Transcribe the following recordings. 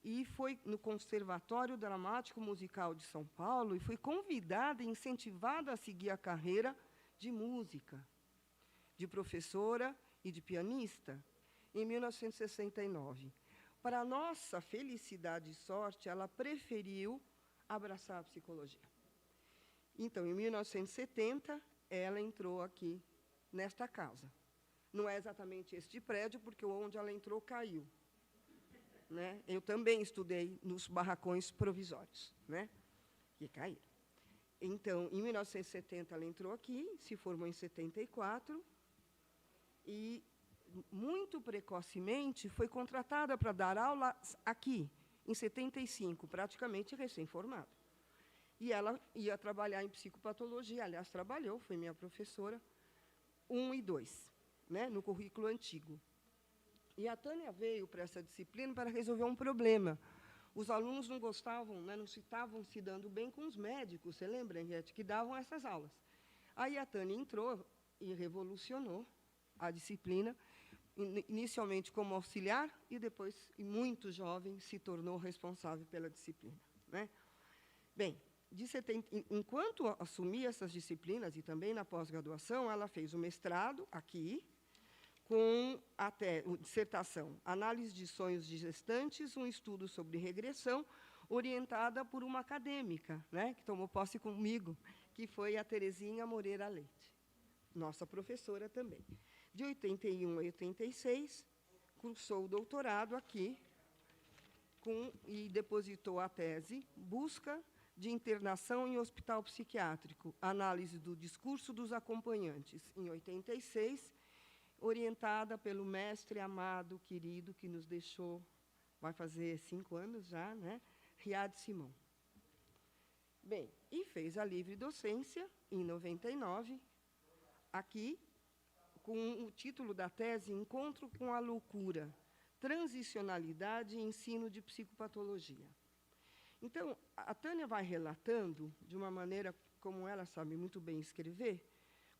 e foi no Conservatório Dramático Musical de São Paulo e foi convidada e incentivada a seguir a carreira de música, de professora e de pianista, em 1969. Para nossa felicidade e sorte, ela preferiu abraçar a psicologia. Então, em 1970, ela entrou aqui, nesta casa. Não é exatamente este prédio, porque onde ela entrou caiu. Né? Eu também estudei nos barracões provisórios, né? Que caíram. Então, em 1970, ela entrou aqui, se formou em 74, e, muito precocemente, foi contratada para dar aula aqui, em 75, praticamente recém-formada. E ela ia trabalhar em psicopatologia, aliás, trabalhou, foi minha professora, 1 e 2, né? No currículo antigo. E a Tânia veio para essa disciplina para resolver um problema. Os alunos não gostavam, né, não estavam se dando bem com os médicos, você lembra, Henriette, que davam essas aulas. Aí a Tânia entrou e revolucionou a disciplina, inicialmente como auxiliar, e depois, muito jovem, se tornou responsável pela disciplina. Né? Bem, enquanto assumia essas disciplinas, e também na pós-graduação, ela fez o mestrado aqui, com até dissertação, análise de sonhos de gestantes, um estudo sobre regressão, orientada por uma acadêmica, né, que tomou posse comigo, que foi a Terezinha Moreira Leite, nossa professora também. De 81 a 86, cursou o doutorado aqui, e depositou a tese Busca de internação em hospital psiquiátrico, análise do discurso dos acompanhantes, em 86, orientada pelo mestre amado, querido, que nos deixou, vai fazer 5 anos já, né? Riad Simão. Bem, e fez a livre docência, em 99, aqui, com o título da tese Encontro com a Loucura, Transicionalidade e Ensino de Psicopatologia. Então, a Tânia vai relatando, de uma maneira como ela sabe muito bem escrever,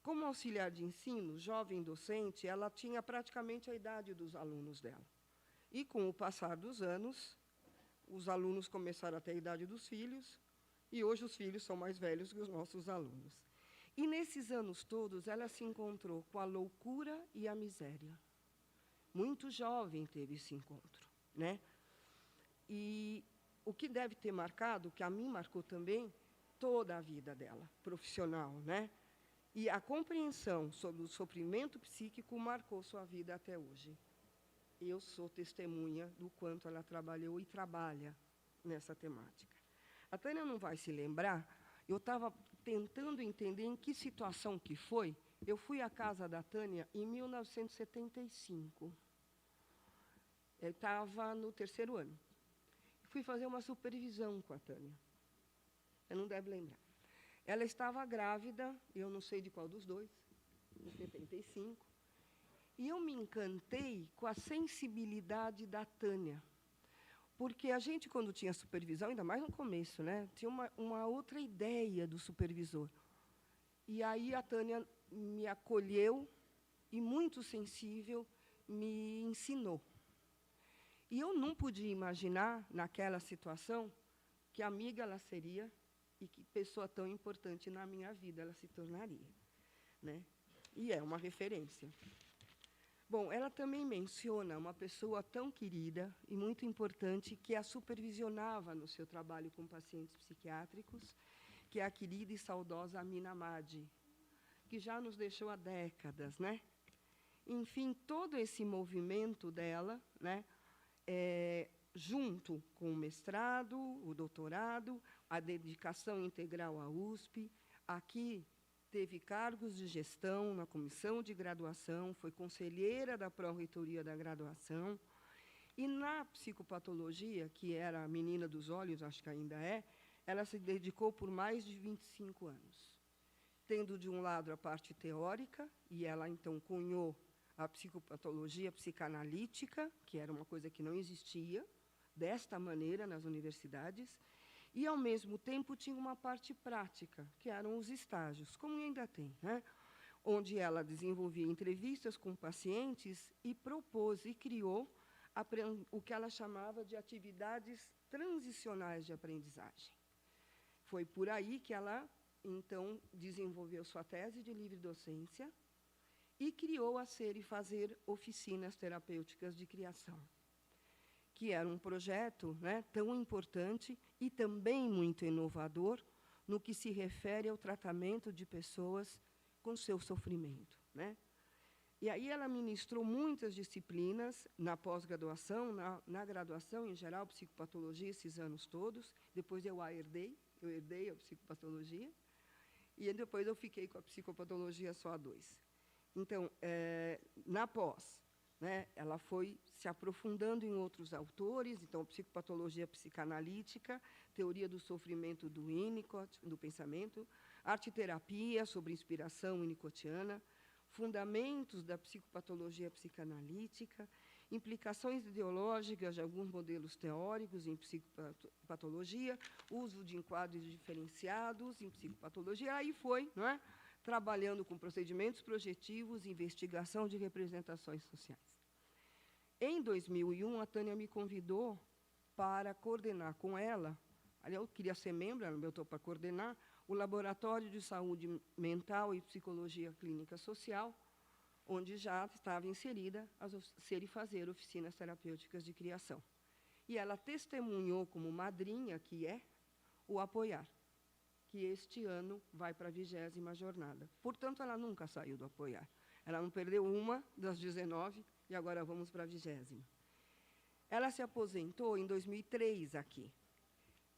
como auxiliar de ensino, jovem docente, ela tinha praticamente a idade dos alunos dela. E, com o passar dos anos, os alunos começaram a ter a idade dos filhos, e hoje os filhos são mais velhos que os nossos alunos. E, nesses anos todos, ela se encontrou com a loucura e a miséria. Muito jovem teve esse encontro. Né? E o que deve ter marcado, que a mim marcou também, toda a vida dela, profissional, né? E a compreensão sobre o sofrimento psíquico marcou sua vida até hoje. Eu sou testemunha do quanto ela trabalhou e trabalha nessa temática. A Tânia não vai se lembrar, eu estava tentando entender em que situação que foi. Eu fui à casa da Tânia em 1975. Eu estava no 3º ano. Fui fazer uma supervisão com a Tânia. Você não deve lembrar. Ela estava grávida, eu não sei de qual dos dois, em 75, e eu me encantei com a sensibilidade da Tânia, porque a gente, quando tinha supervisão, ainda mais no começo, né, tinha uma outra ideia do supervisor. E aí a Tânia me acolheu e, muito sensível, me ensinou. E eu não podia imaginar, naquela situação, que amiga ela seria, e que pessoa tão importante na minha vida ela se tornaria. Né? E é uma referência. Bom, ela também menciona uma pessoa tão querida e muito importante que a supervisionava no seu trabalho com pacientes psiquiátricos, que é a querida e saudosa Amina Amadi, que já nos deixou há décadas. Né? Enfim, todo esse movimento dela, né, junto com o mestrado, o doutorado, a dedicação integral à USP. Aqui teve cargos de gestão na comissão de graduação, foi conselheira da pró-reitoria da graduação. E, na psicopatologia, que era a menina dos olhos, acho que ainda é, ela se dedicou por mais de 25 anos. Tendo, de um lado, a parte teórica, e ela, então, cunhou a psicopatologia psicanalítica, que era uma coisa que não existia, desta maneira, nas universidades, e, ao mesmo tempo, tinha uma parte prática, que eram os estágios, como ainda tem, né? Onde ela desenvolvia entrevistas com pacientes e propôs e criou o que ela chamava de atividades transicionais de aprendizagem. Foi por aí que ela, então, desenvolveu sua tese de livre docência e criou a Ser e Fazer Oficinas Terapêuticas de Criação, que era um projeto, né, tão importante e também muito inovador no que se refere ao tratamento de pessoas com seu sofrimento, né? E aí ela ministrou muitas disciplinas na pós-graduação, na graduação, em geral, psicopatologia, esses anos todos. Depois eu herdei a psicopatologia, e depois eu fiquei com a psicopatologia só a 2. Então, na pós, né, ela foi se aprofundando em outros autores, então, psicopatologia psicanalítica, teoria do sofrimento do Winnicott, do pensamento, arte-terapia sobre inspiração winnicottiana, fundamentos da psicopatologia psicanalítica, implicações ideológicas de alguns modelos teóricos em psicopatologia, uso de enquadros diferenciados em psicopatologia, aí foi, não é, trabalhando com procedimentos projetivos e investigação de representações sociais. Em 2001, a Tânia me convidou para coordenar com ela, aliás, eu queria ser membro, ela me botou para coordenar, o Laboratório de Saúde Mental e Psicologia Clínica Social, onde já estava inserida a Ser e Fazer Oficinas Terapêuticas de Criação. E ela testemunhou como madrinha, que é, o Apoiar, que este ano vai para a 20ª jornada. Portanto, ela nunca saiu do Apoiar. Ela não perdeu uma das 19, e agora vamos para a 20ª. Ela se aposentou em 2003 aqui.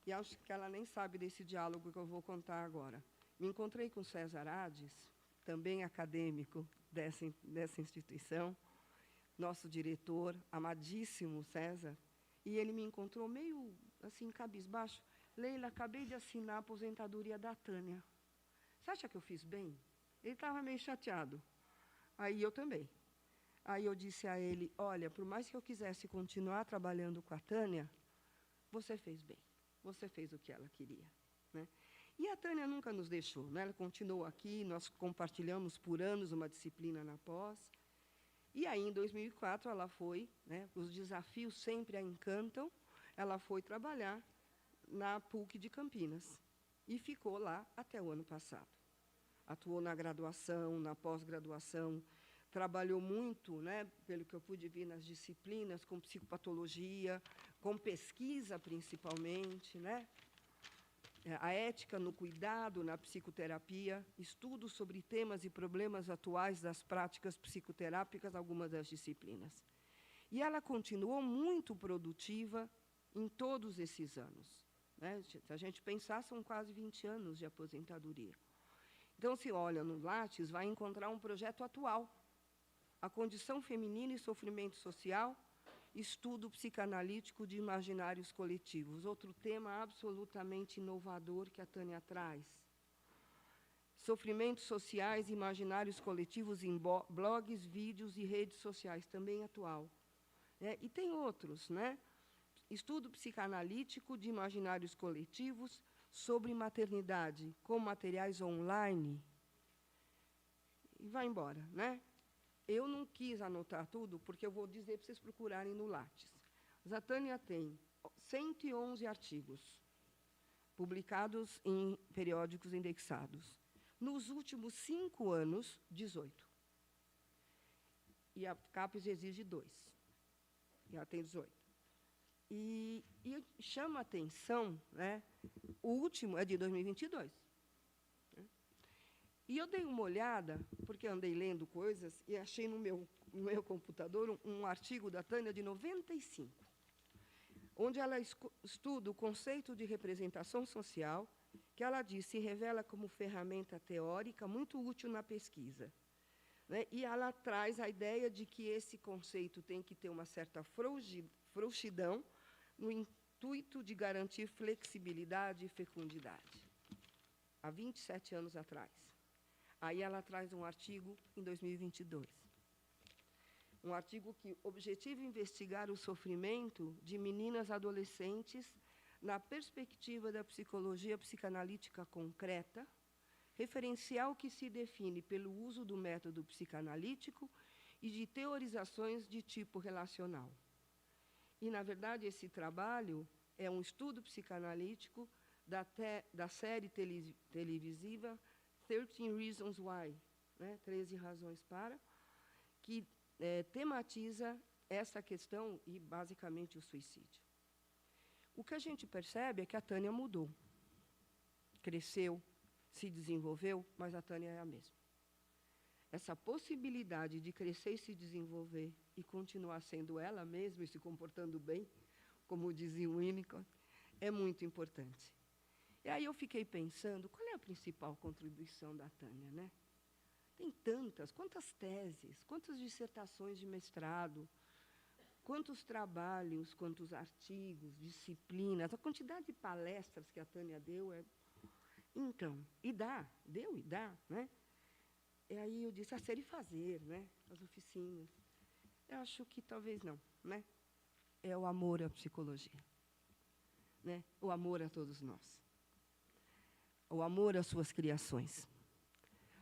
E acho que ela nem sabe desse diálogo que eu vou contar agora. Me encontrei com César Ades, também acadêmico dessa instituição, nosso diretor, amadíssimo César, e ele me encontrou meio, assim, cabisbaixo. Leila, acabei de assinar a aposentadoria da Tânia. Você acha que eu fiz bem? Ele estava meio chateado. Aí eu também. Aí eu disse a ele, olha, por mais que eu quisesse continuar trabalhando com a Tânia, você fez bem. Você fez o que ela queria, né? E a Tânia nunca nos deixou, né? Ela continuou aqui, nós compartilhamos por anos uma disciplina na pós. E aí, em 2004, ela foi, né, os desafios sempre a encantam, ela foi trabalhar na PUC de Campinas e ficou lá até o ano passado. Atuou na graduação, na pós-graduação, trabalhou muito, né, pelo que eu pude ver nas disciplinas, com psicopatologia, com pesquisa principalmente, né? A ética no cuidado, na psicoterapia, estudos sobre temas e problemas atuais das práticas psicoterápicas, algumas das disciplinas. E ela continuou muito produtiva em todos esses anos, né? Se a gente pensar, são quase 20 anos de aposentadoria. Então, se olha no Lattes, vai encontrar um projeto atual, a condição feminina e sofrimento social, estudo psicanalítico de imaginários coletivos, outro tema absolutamente inovador que a Tânia traz. Sofrimentos sociais e imaginários coletivos em blogs, vídeos e redes sociais, também atual. E tem outros, né? Estudo psicanalítico de imaginários coletivos sobre maternidade, com materiais online. E vai embora, né? Eu não quis anotar tudo, porque eu vou dizer para vocês procurarem no Lattes. A Tânia tem 111 artigos, publicados em periódicos indexados. Nos últimos 5 anos, 18. E a CAPES exige 2. E ela tem 18. E chama a atenção, né, o último é de 2022. E eu dei uma olhada, porque andei lendo coisas, e achei no meu computador um artigo da Tânia de 95, onde ela estuda o conceito de representação social, que ela diz se revela como ferramenta teórica muito útil na pesquisa, né? E ela traz a ideia de que esse conceito tem que ter uma certa frouxidão no intuito de garantir flexibilidade e fecundidade. Há 27 anos atrás. Aí ela traz um artigo em 2022. Um artigo que objetiva investigar o sofrimento de meninas adolescentes na perspectiva da psicologia psicanalítica concreta, referencial que se define pelo uso do método psicanalítico e de teorizações de tipo relacional. E, na verdade, esse trabalho é um estudo psicanalítico da série televisiva 13 Reasons Why, né? 13 razões para, que tematiza essa questão e, basicamente, o suicídio. O que a gente percebe é que a Tânia mudou, cresceu, se desenvolveu, mas a Tânia é a mesma. Essa possibilidade de crescer e se desenvolver e continuar sendo ela mesma e se comportando bem, como dizia o Winnicott, é muito importante. E aí eu fiquei pensando, qual é a principal contribuição da Tânia, né? Tem tantas, quantas teses, quantas dissertações de mestrado, quantos trabalhos, quantos artigos, disciplinas, a quantidade de palestras que a Tânia deu é... Então, deu e dá, né? E aí eu disse, ser e fazer, né? As oficinas. Eu acho que talvez não, né? É o amor à psicologia, né? O amor a todos nós. O amor às suas criações.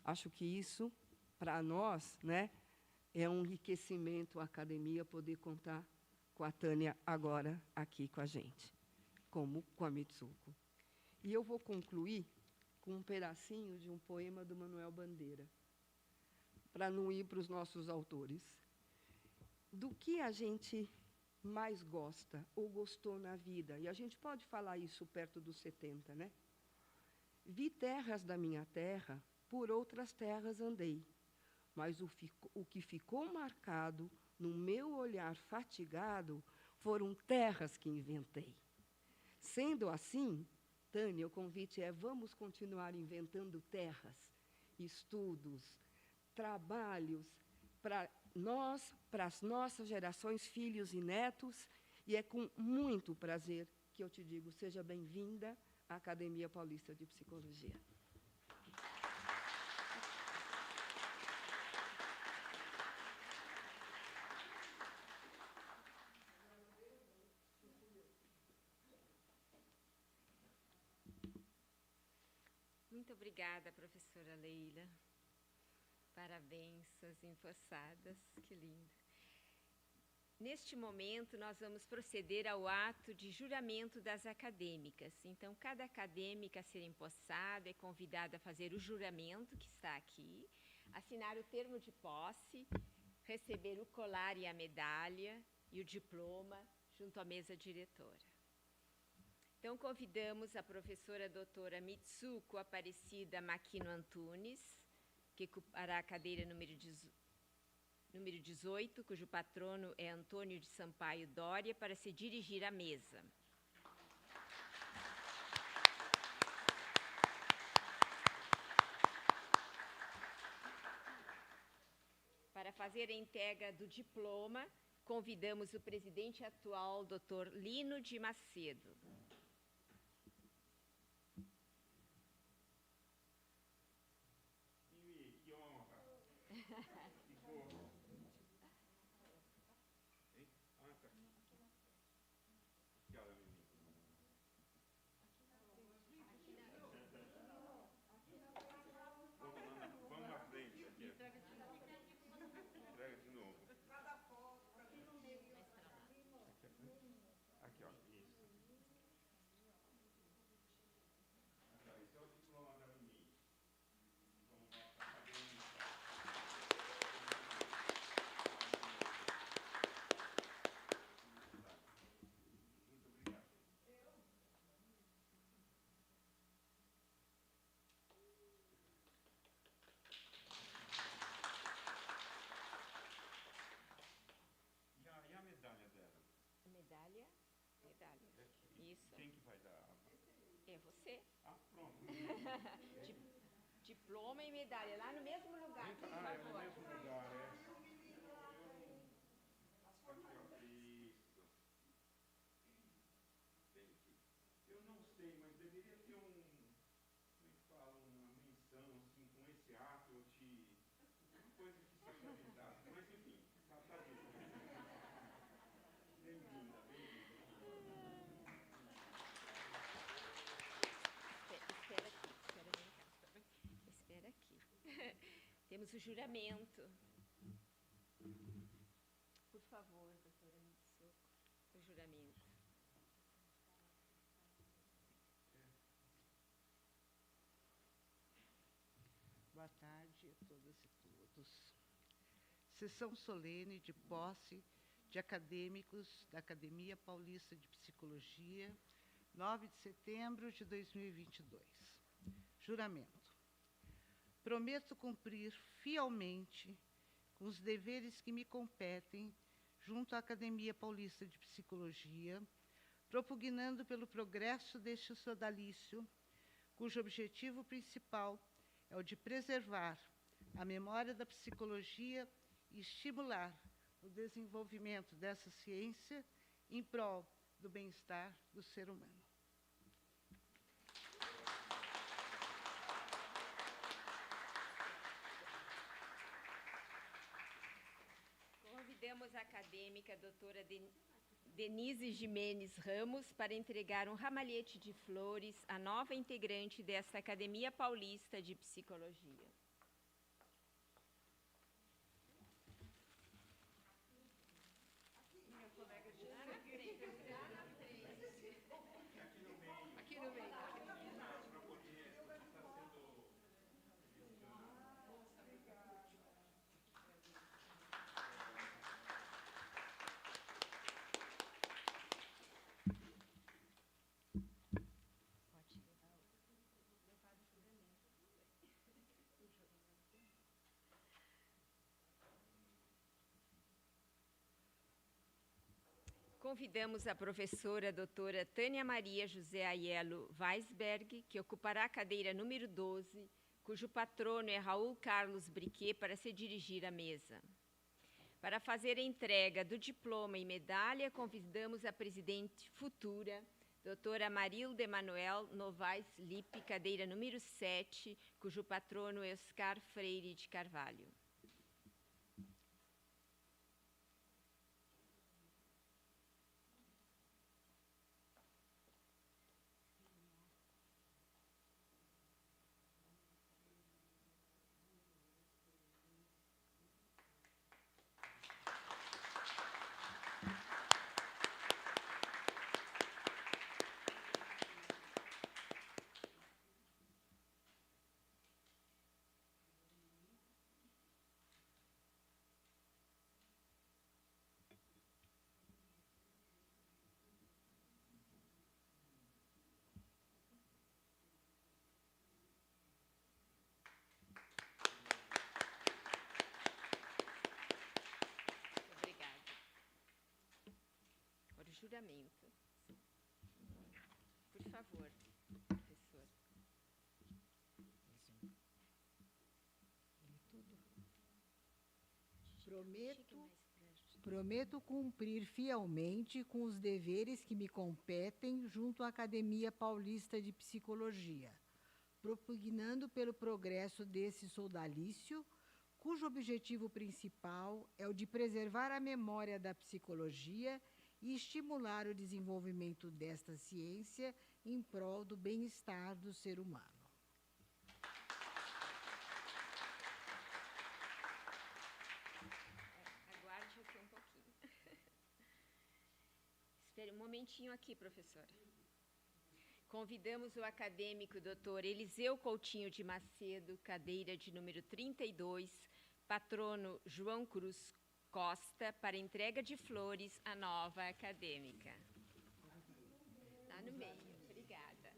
Acho que isso, para nós, né, é um enriquecimento à academia poder contar com a Tânia agora aqui com a gente, como com a Mitsuko. E eu vou concluir com um pedacinho de um poema do Manuel Bandeira, para não ir para os nossos autores. Do que a gente mais gosta ou gostou na vida, e a gente pode falar isso perto dos 70, né? Vi terras da minha terra, por outras terras andei, mas o que ficou marcado no meu olhar fatigado foram terras que inventei. Sendo assim, Tânia, o convite é: vamos continuar inventando terras, estudos, trabalhos para nós, para as nossas gerações, filhos e netos, e é com muito prazer que eu te digo, seja bem-vinda à Academia Paulista de Psicologia. Muito obrigada, professora Leila. Parabéns, suas empossadas, que lindo. Neste momento, nós vamos proceder ao ato de juramento das acadêmicas. Então, cada acadêmica a ser empossada é convidada a fazer o juramento, que está aqui, assinar o termo de posse, receber o colar e a medalha e o diploma junto à mesa diretora. Então, convidamos a professora doutora Mitsuko Aparecida Makino Antunes, que ocupará a cadeira número 18, cujo patrono é Antônio de Sampaio Dória, para se dirigir à mesa. Para fazer a entrega do diploma, convidamos o presidente atual, Dr. Lino de Macedo. Medalha. Isso. Quem que vai dar? É você. Ah, pronto. Diploma e medalha, lá no mesmo lugar, por favor. É no mesmo lugar, é. Aqui, ó, isso. Eu não sei, mas deveria ter como é que fala, uma menção, assim, com esse ato, uma coisa que seja avisada. Mas, enfim, tá dito. Bem-vinda, bem-vinda. Espera aqui. Temos o juramento. Por favor, doutora Mitsuko, o sessão solene de posse de acadêmicos da Academia Paulista de Psicologia, 9 de setembro de 2022. Juramento. Prometo cumprir fielmente com os deveres que me competem junto à Academia Paulista de Psicologia, propugnando pelo progresso deste sodalício, cujo objetivo principal é o de preservar a memória da psicologia e estimular o desenvolvimento dessa ciência em prol do bem-estar do ser humano. Convidamos a acadêmica doutora Denise Jimenez Ramos para entregar um ramalhete de flores à nova integrante desta Academia Paulista de Psicologia. Convidamos a professora doutora Tânia Maria José Aiello Weisberg, que ocupará a cadeira número 12, cujo patrono é Raul Carlos Briquet, para se dirigir à mesa. Para fazer a entrega do diploma e medalha, convidamos a presidente futura, doutora Marilda Emanuel Novaes Lippe, cadeira número 7, cujo patrono é Oscar Freire de Carvalho. Juramento. Por favor, professor. Prometo cumprir fielmente com os deveres que me competem junto à Academia Paulista de Psicologia, propugnando pelo progresso desse sodalício, cujo objetivo principal é o de preservar a memória da psicologia e estimular o desenvolvimento desta ciência em prol do bem-estar do ser humano. Aguarde aqui um pouquinho. Espere um momentinho aqui, professora. Convidamos o acadêmico doutor Eliseu Coutinho de Macedo, cadeira de número 32, patrono João Cruz Costa, para entrega de flores à nova acadêmica. Está no meio. Obrigada.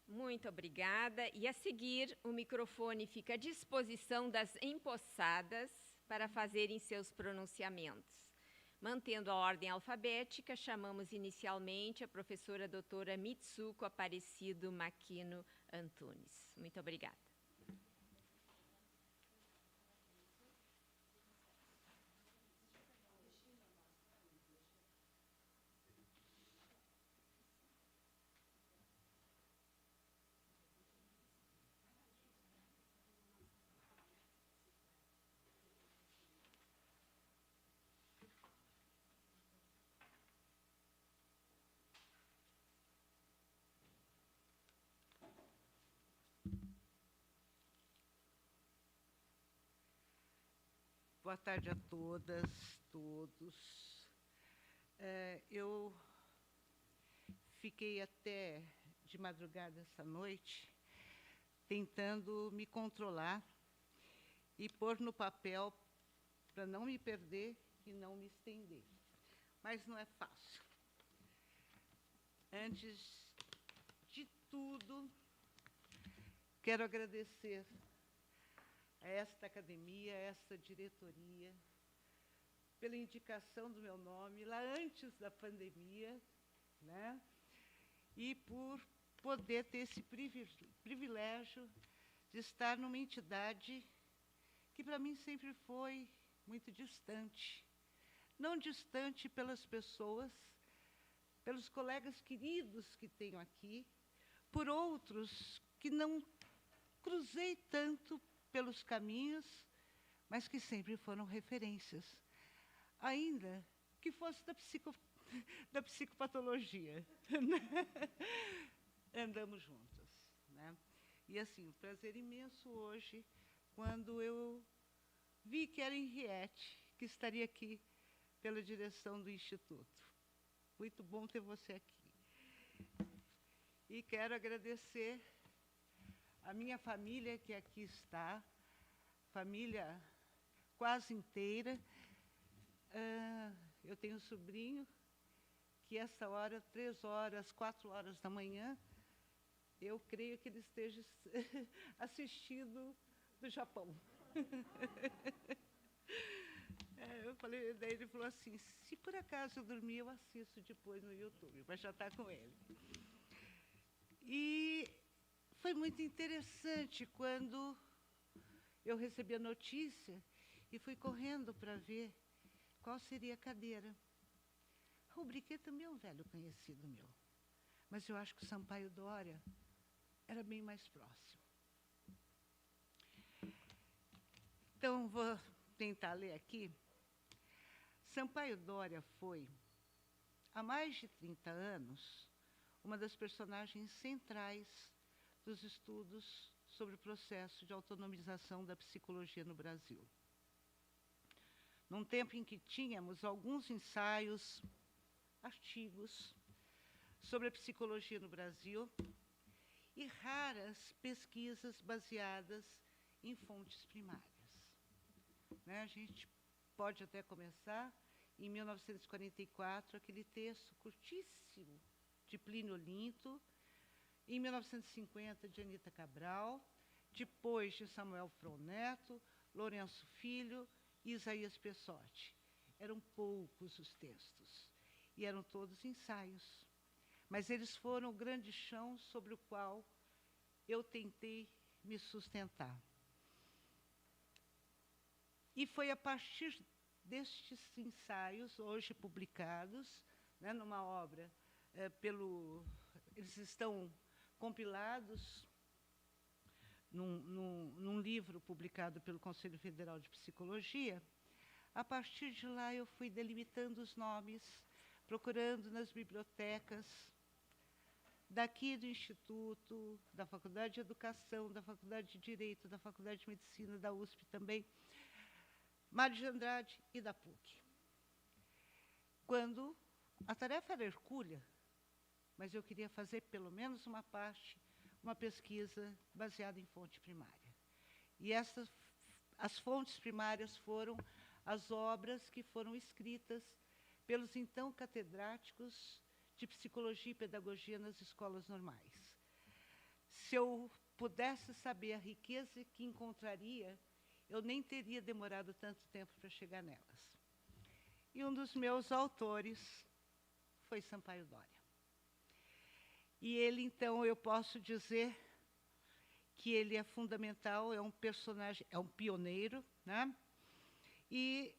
Muito obrigada. E a seguir, o microfone fica à disposição das empossadas para fazerem seus pronunciamentos. Mantendo a ordem alfabética, chamamos inicialmente a professora doutora Mitsuko Aparecido Makino Antunes. Muito obrigada. Boa tarde a todas, todos. Eu fiquei até de madrugada essa noite tentando me controlar e pôr no papel para não me perder e não me estender. Mas não é fácil. Antes de tudo, quero agradecer a esta academia, a esta diretoria, pela indicação do meu nome lá antes da pandemia, né? E por poder ter esse privilégio de estar numa entidade que, para mim, sempre foi muito distante. Não distante pelas pessoas, pelos colegas queridos que tenho aqui, por outros que não cruzei tanto pelos caminhos, mas que sempre foram referências, ainda que fosse da psicopatologia. Andamos juntas, né? E, assim, um prazer imenso hoje, quando eu vi que era Henriette, que estaria aqui pela direção do Instituto. Muito bom ter você aqui. E quero agradecer a minha família que aqui está, família quase inteira. Eu tenho um sobrinho que, essa hora, 3 horas, 4 horas da manhã, eu creio que ele esteja assistindo do Japão. Eu falei, daí ele falou assim, se por acaso eu dormir, eu assisto depois no YouTube, mas já está com ele. E foi muito interessante quando eu recebi a notícia e fui correndo para ver qual seria a cadeira. O Briquet também é um velho conhecido meu, mas eu acho que o Sampaio Dória era bem mais próximo. Então, vou tentar ler aqui. Sampaio Dória foi, há mais de 30 anos, uma das personagens centrais dos estudos sobre o processo de autonomização da psicologia no Brasil. Num tempo em que tínhamos alguns ensaios, artigos sobre a psicologia no Brasil e raras pesquisas baseadas em fontes primárias. Né? A gente pode até começar em 1944, aquele texto curtíssimo de Plínio Olinto, em 1950, de Anita Cabral, depois de Samuel Froneto, Lourenço Filho e Isaías Pessotti. Eram poucos os textos, e eram todos ensaios. Mas eles foram o grande chão sobre o qual eu tentei me sustentar. E foi a partir destes ensaios, hoje publicados, né, numa obra, eles estão compilados num livro publicado pelo Conselho Federal de Psicologia. A partir de lá, eu fui delimitando os nomes, procurando nas bibliotecas daqui do Instituto, da Faculdade de Educação, da Faculdade de Direito, da Faculdade de Medicina, da USP também, Mário de Andrade e da PUC. Quando a tarefa era hercúlea, mas eu queria fazer pelo menos uma parte, uma pesquisa baseada em fonte primária. E as fontes primárias foram as obras que foram escritas pelos então catedráticos de psicologia e pedagogia nas escolas normais. Se eu pudesse saber a riqueza que encontraria, eu nem teria demorado tanto tempo para chegar nelas. E um dos meus autores foi Sampaio Dória. E ele, então, eu posso dizer que ele é fundamental, é um personagem, é um pioneiro, né? E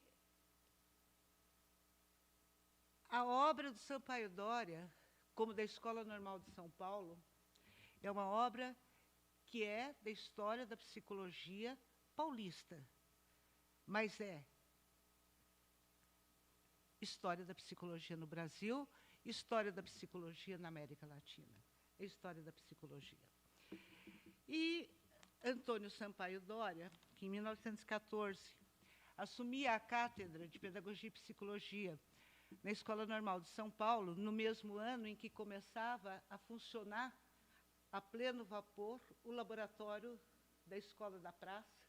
a obra do Sampaio Dória, como da Escola Normal de São Paulo, é uma obra que é da história da psicologia paulista, mas é história da psicologia no Brasil, história da psicologia na América Latina, é história da psicologia. E Antônio Sampaio Dória, que em 1914 assumi a cátedra de Pedagogia e Psicologia na Escola Normal de São Paulo, no mesmo ano em que começava a funcionar a pleno vapor o laboratório da Escola da Praça,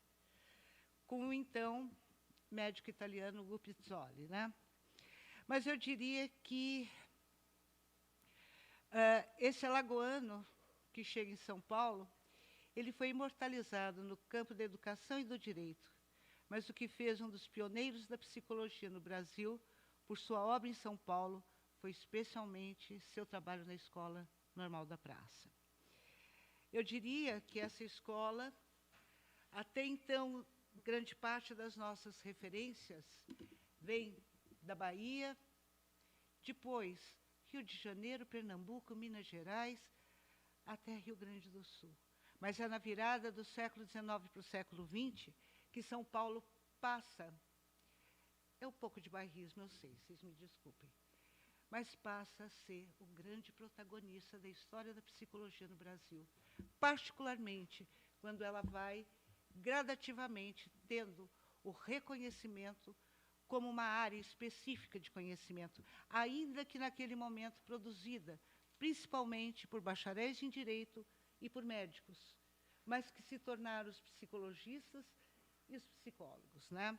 com o então médico italiano Hugo Pizzoli, né? Mas eu diria que esse alagoano que chega em São Paulo, ele foi imortalizado no campo da educação e do direito, mas o que fez um dos pioneiros da psicologia no Brasil, por sua obra em São Paulo, foi especialmente seu trabalho na Escola Normal da Praça. Eu diria que essa escola, até então, grande parte das nossas referências vem da Bahia, depois Rio de Janeiro, Pernambuco, Minas Gerais, até Rio Grande do Sul. Mas é na virada do século XIX para o século XX que São Paulo passa, é um pouco de bairrismo, eu sei, vocês me desculpem, mas passa a ser o grande protagonista da história da psicologia no Brasil, particularmente quando ela vai gradativamente tendo o reconhecimento como uma área específica de conhecimento, ainda que naquele momento produzida principalmente por bacharéis em direito e por médicos, mas que se tornaram os psicologistas e os psicólogos, né?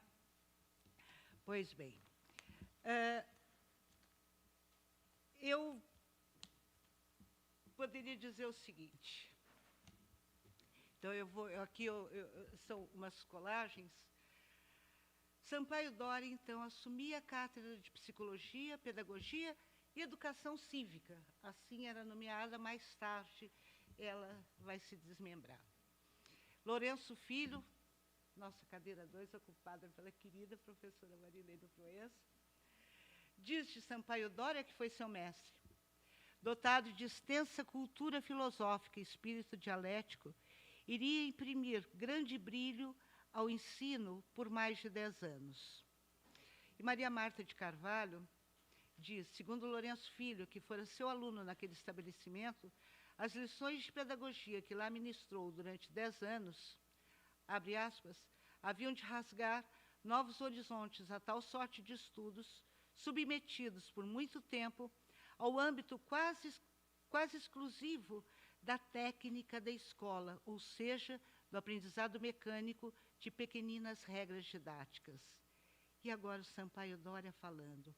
Pois bem, eu poderia dizer o seguinte. Então, aqui são umas colagens. Sampaio Dória, então, assumia a cátedra de Psicologia, Pedagogia e Educação Cívica. Assim era nomeada, mais tarde ela vai se desmembrar. Lourenço Filho, nossa cadeira 2, ocupada pela querida professora Marilene Proença, diz de Sampaio Dória, que foi seu mestre, dotado de extensa cultura filosófica e espírito dialético, iria imprimir grande brilho ao ensino por mais de 10 anos. E Maria Marta de Carvalho diz, segundo Lourenço Filho, que fora seu aluno naquele estabelecimento, as lições de pedagogia que lá ministrou durante 10 anos, abre aspas, haviam de rasgar novos horizontes a tal sorte de estudos, submetidos por muito tempo ao âmbito quase exclusivo da técnica da escola, ou seja, do aprendizado mecânico de pequeninas regras didáticas. E agora o Sampaio Dória falando.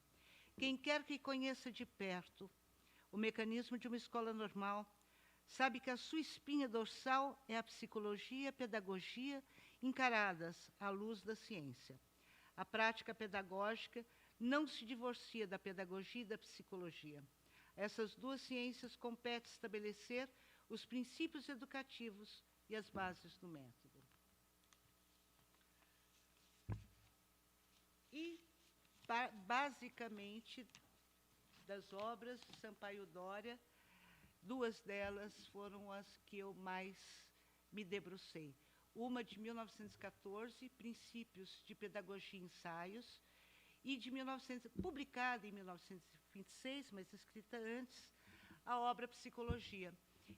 Quem quer que conheça de perto o mecanismo de uma escola normal, sabe que a sua espinha dorsal é a psicologia e a pedagogia encaradas à luz da ciência. A prática pedagógica não se divorcia da pedagogia e da psicologia. Essas duas ciências competem estabelecer os princípios educativos e as bases do método. E, basicamente, das obras de Sampaio Dória, duas delas foram as que eu mais me debrucei. Uma de 1914, Princípios de Pedagogia e Ensaios, e publicada em 1926, mas escrita antes, a obra Psicologia.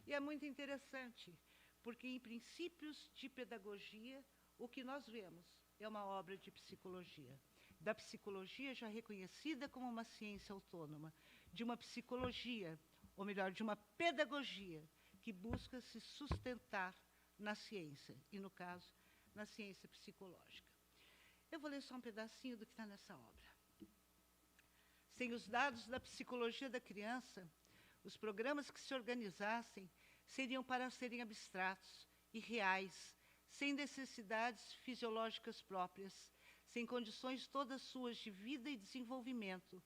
E é muito interessante, porque em Princípios de Pedagogia, o que nós vemos é uma obra de psicologia. Da psicologia já reconhecida como uma ciência autônoma, de uma psicologia, ou melhor, de uma pedagogia que busca se sustentar na ciência, e, no caso, na ciência psicológica. Eu vou ler só um pedacinho do que está nessa obra. Sem os dados da psicologia da criança, os programas que se organizassem seriam para serem abstratos e reais, sem necessidades fisiológicas próprias, sem condições todas suas de vida e desenvolvimento,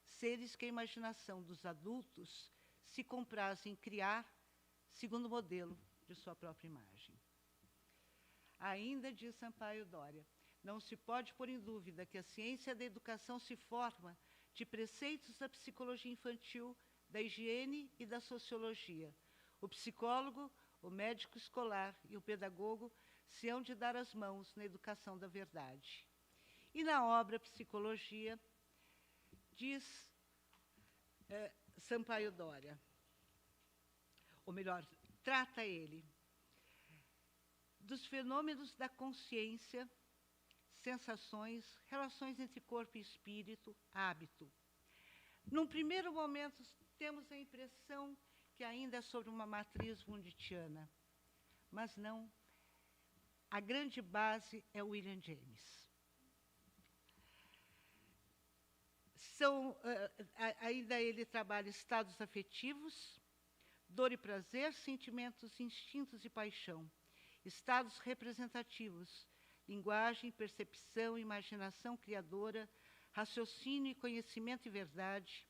seres que a imaginação dos adultos se compraz em criar segundo o modelo de sua própria imagem. Ainda diz Sampaio Dória, não se pode pôr em dúvida que a ciência da educação se forma de preceitos da psicologia infantil, da higiene e da sociologia. O psicólogo, o médico escolar e o pedagogo se hão de dar as mãos na educação da verdade. E na obra Psicologia, diz Sampaio Dória, ou melhor, trata ele dos fenômenos da consciência sensações, relações entre corpo e espírito, hábito. Num primeiro momento, temos a impressão que ainda é sobre uma matriz wundtiana, mas não. A grande base é William James. Ainda ele trabalha estados afetivos, dor e prazer, sentimentos, instintos e paixão, estados representativos, linguagem, percepção, imaginação criadora, raciocínio e conhecimento e verdade,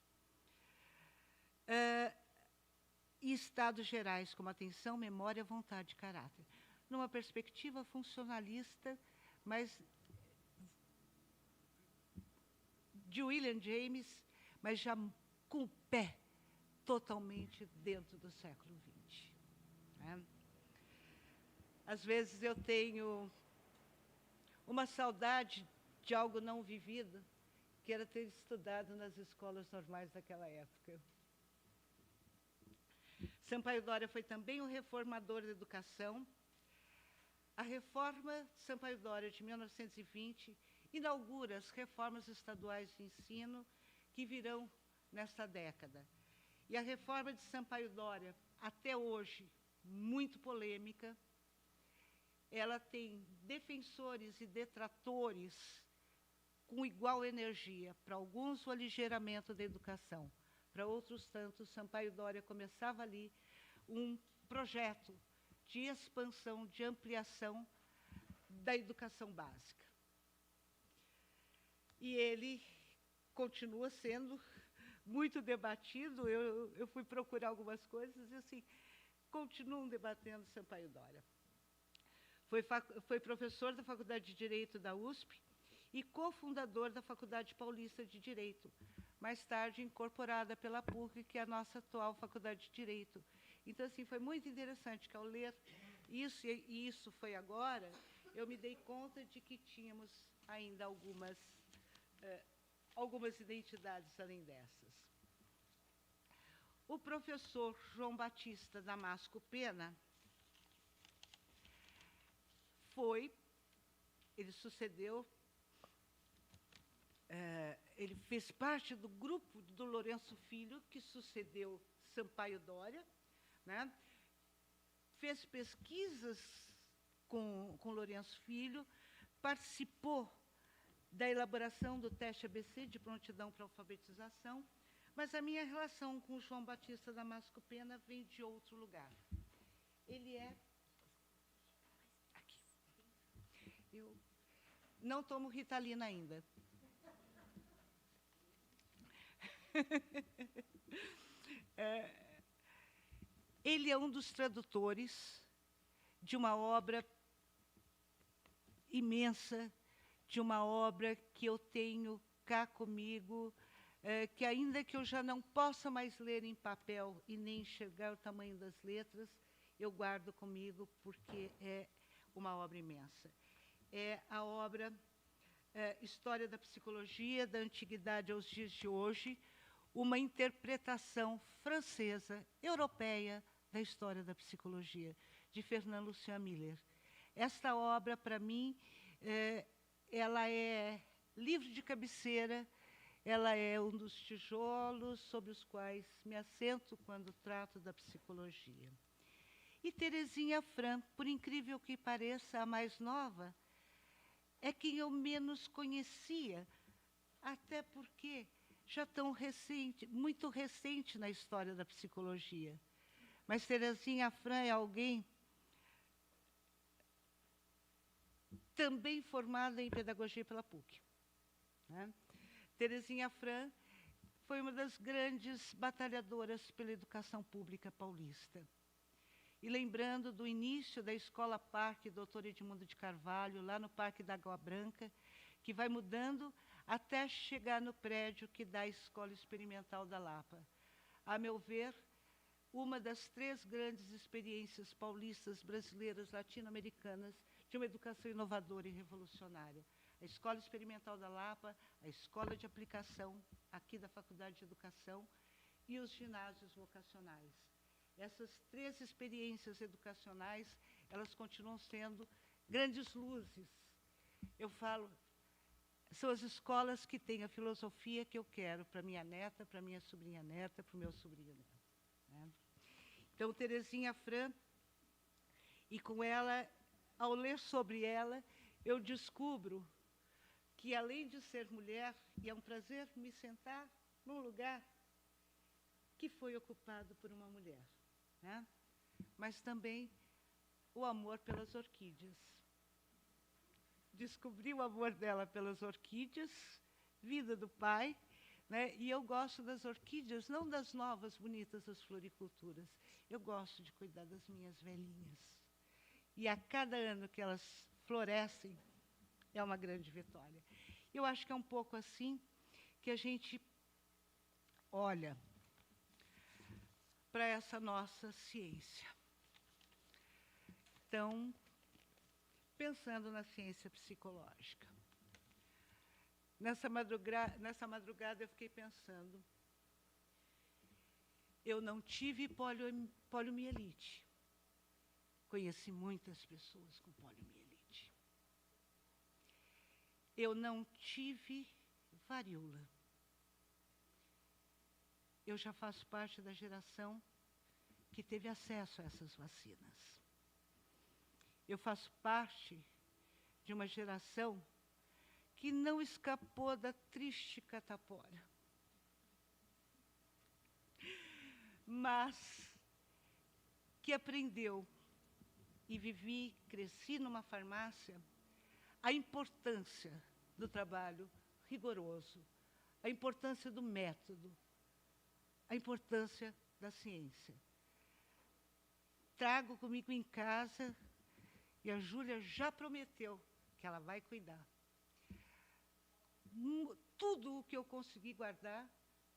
e estados gerais, como atenção, memória, vontade e caráter. Numa perspectiva funcionalista, mas de William James, mas já com o pé totalmente dentro do século XX. Né? Às vezes eu tenho uma saudade de algo não vivido, que era ter estudado nas escolas normais daquela época. Sampaio Dória foi também um reformador da educação. A reforma de Sampaio Dória, de 1920, inaugura as reformas estaduais de ensino que virão nesta década. E a reforma de Sampaio Dória, até hoje, muito polêmica, ela tem defensores e detratores com igual energia. Para alguns, o aligeiramento da educação. Para outros tantos, Sampaio Dória começava ali um projeto de expansão, de ampliação da educação básica. E ele continua sendo muito debatido. Eu fui procurar algumas coisas e, assim, continuam debatendo Sampaio Dória. Foi professor da Faculdade de Direito da USP e cofundador da Faculdade Paulista de Direito, mais tarde incorporada pela PUC, que é a nossa atual Faculdade de Direito. Então, assim, foi muito interessante que, ao ler isso, e isso foi agora, eu me dei conta de que tínhamos ainda algumas identidades além dessas. O professor João Batista Damasco Pena ele sucedeu, ele fez parte do grupo do Lourenço Filho, que sucedeu Sampaio Dória, né? Fez pesquisas com Lourenço Filho, participou da elaboração do teste ABC de prontidão para alfabetização, mas a minha relação com o João Batista Damasco Pena vem de outro lugar. Ele é... Aqui. Eu não tomo Ritalina ainda. Ele é um dos tradutores de uma obra imensa, de uma obra que eu tenho cá comigo, que ainda que eu já não possa mais ler em papel e nem enxergar o tamanho das letras, eu guardo comigo porque é uma obra imensa. É a obra História da Psicologia, da Antiguidade aos Dias de Hoje, uma interpretação francesa, europeia, da história da psicologia, de Fernand Lucien Miller. Esta obra, para mim, ela é livro de cabeceira, ela é um dos tijolos sobre os quais me assento quando trato da psicologia. E Terezinha Fran, por incrível que pareça, a mais nova, é quem eu menos conhecia, até porque já tão recente, muito recente na história da psicologia. Mas Terezinha Fran é alguém também formada em pedagogia pela PUC. Né? Terezinha Fran foi uma das grandes batalhadoras pela educação pública paulista. E lembrando do início da Escola Parque Dr. Edmundo de Carvalho, lá no Parque da Água Branca, que vai mudando até chegar no prédio que dá a Escola Experimental da Lapa. A meu ver, uma das 3 grandes experiências paulistas, brasileiras, latino-americanas, de uma educação inovadora e revolucionária. A Escola Experimental da Lapa, a Escola de Aplicação, aqui da Faculdade de Educação, e os ginásios vocacionais. Essas 3 experiências educacionais, elas continuam sendo grandes luzes. Eu são as escolas que têm a filosofia que eu quero para minha neta, para minha sobrinha neta, para o meu sobrinho neto, né? Então, Terezinha Fran, e com ela, ao ler sobre ela, eu descubro que, além de ser mulher, e é um prazer me sentar num lugar que foi ocupado por uma mulher, né? Mas também o amor pelas orquídeas. Descobri o amor dela pelas orquídeas, vida do pai, né? E eu gosto das orquídeas, não das novas, bonitas, das floriculturas. Eu gosto de cuidar das minhas velhinhas. E a cada ano que elas florescem, é uma grande vitória. Eu acho que é um pouco assim que a gente olha para essa nossa ciência. Então, pensando na ciência psicológica. Nessa madrugada eu fiquei pensando, eu não tive poliomielite. Conheci muitas pessoas com poliomielite. Eu não tive varíola. Eu já faço parte da geração que teve acesso a essas vacinas. Eu faço parte de uma geração que não escapou da triste catapora. Mas que aprendeu e cresci numa farmácia, a importância do trabalho rigoroso, a importância do método, a importância da ciência. Trago comigo em casa, e a Júlia já prometeu que ela vai cuidar. Tudo o que eu consegui guardar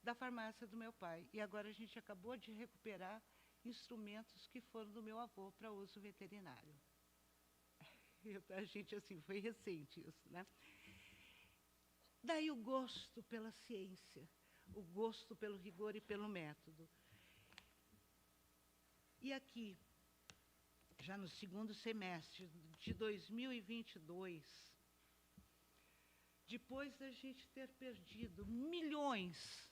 da farmácia do meu pai. E agora a gente acabou de recuperar instrumentos que foram do meu avô para uso veterinário. A gente, assim, foi recente isso, né? Daí o gosto pela ciência, o gosto pelo rigor e pelo método. E aqui, já no segundo semestre de 2022, depois da gente ter perdido milhões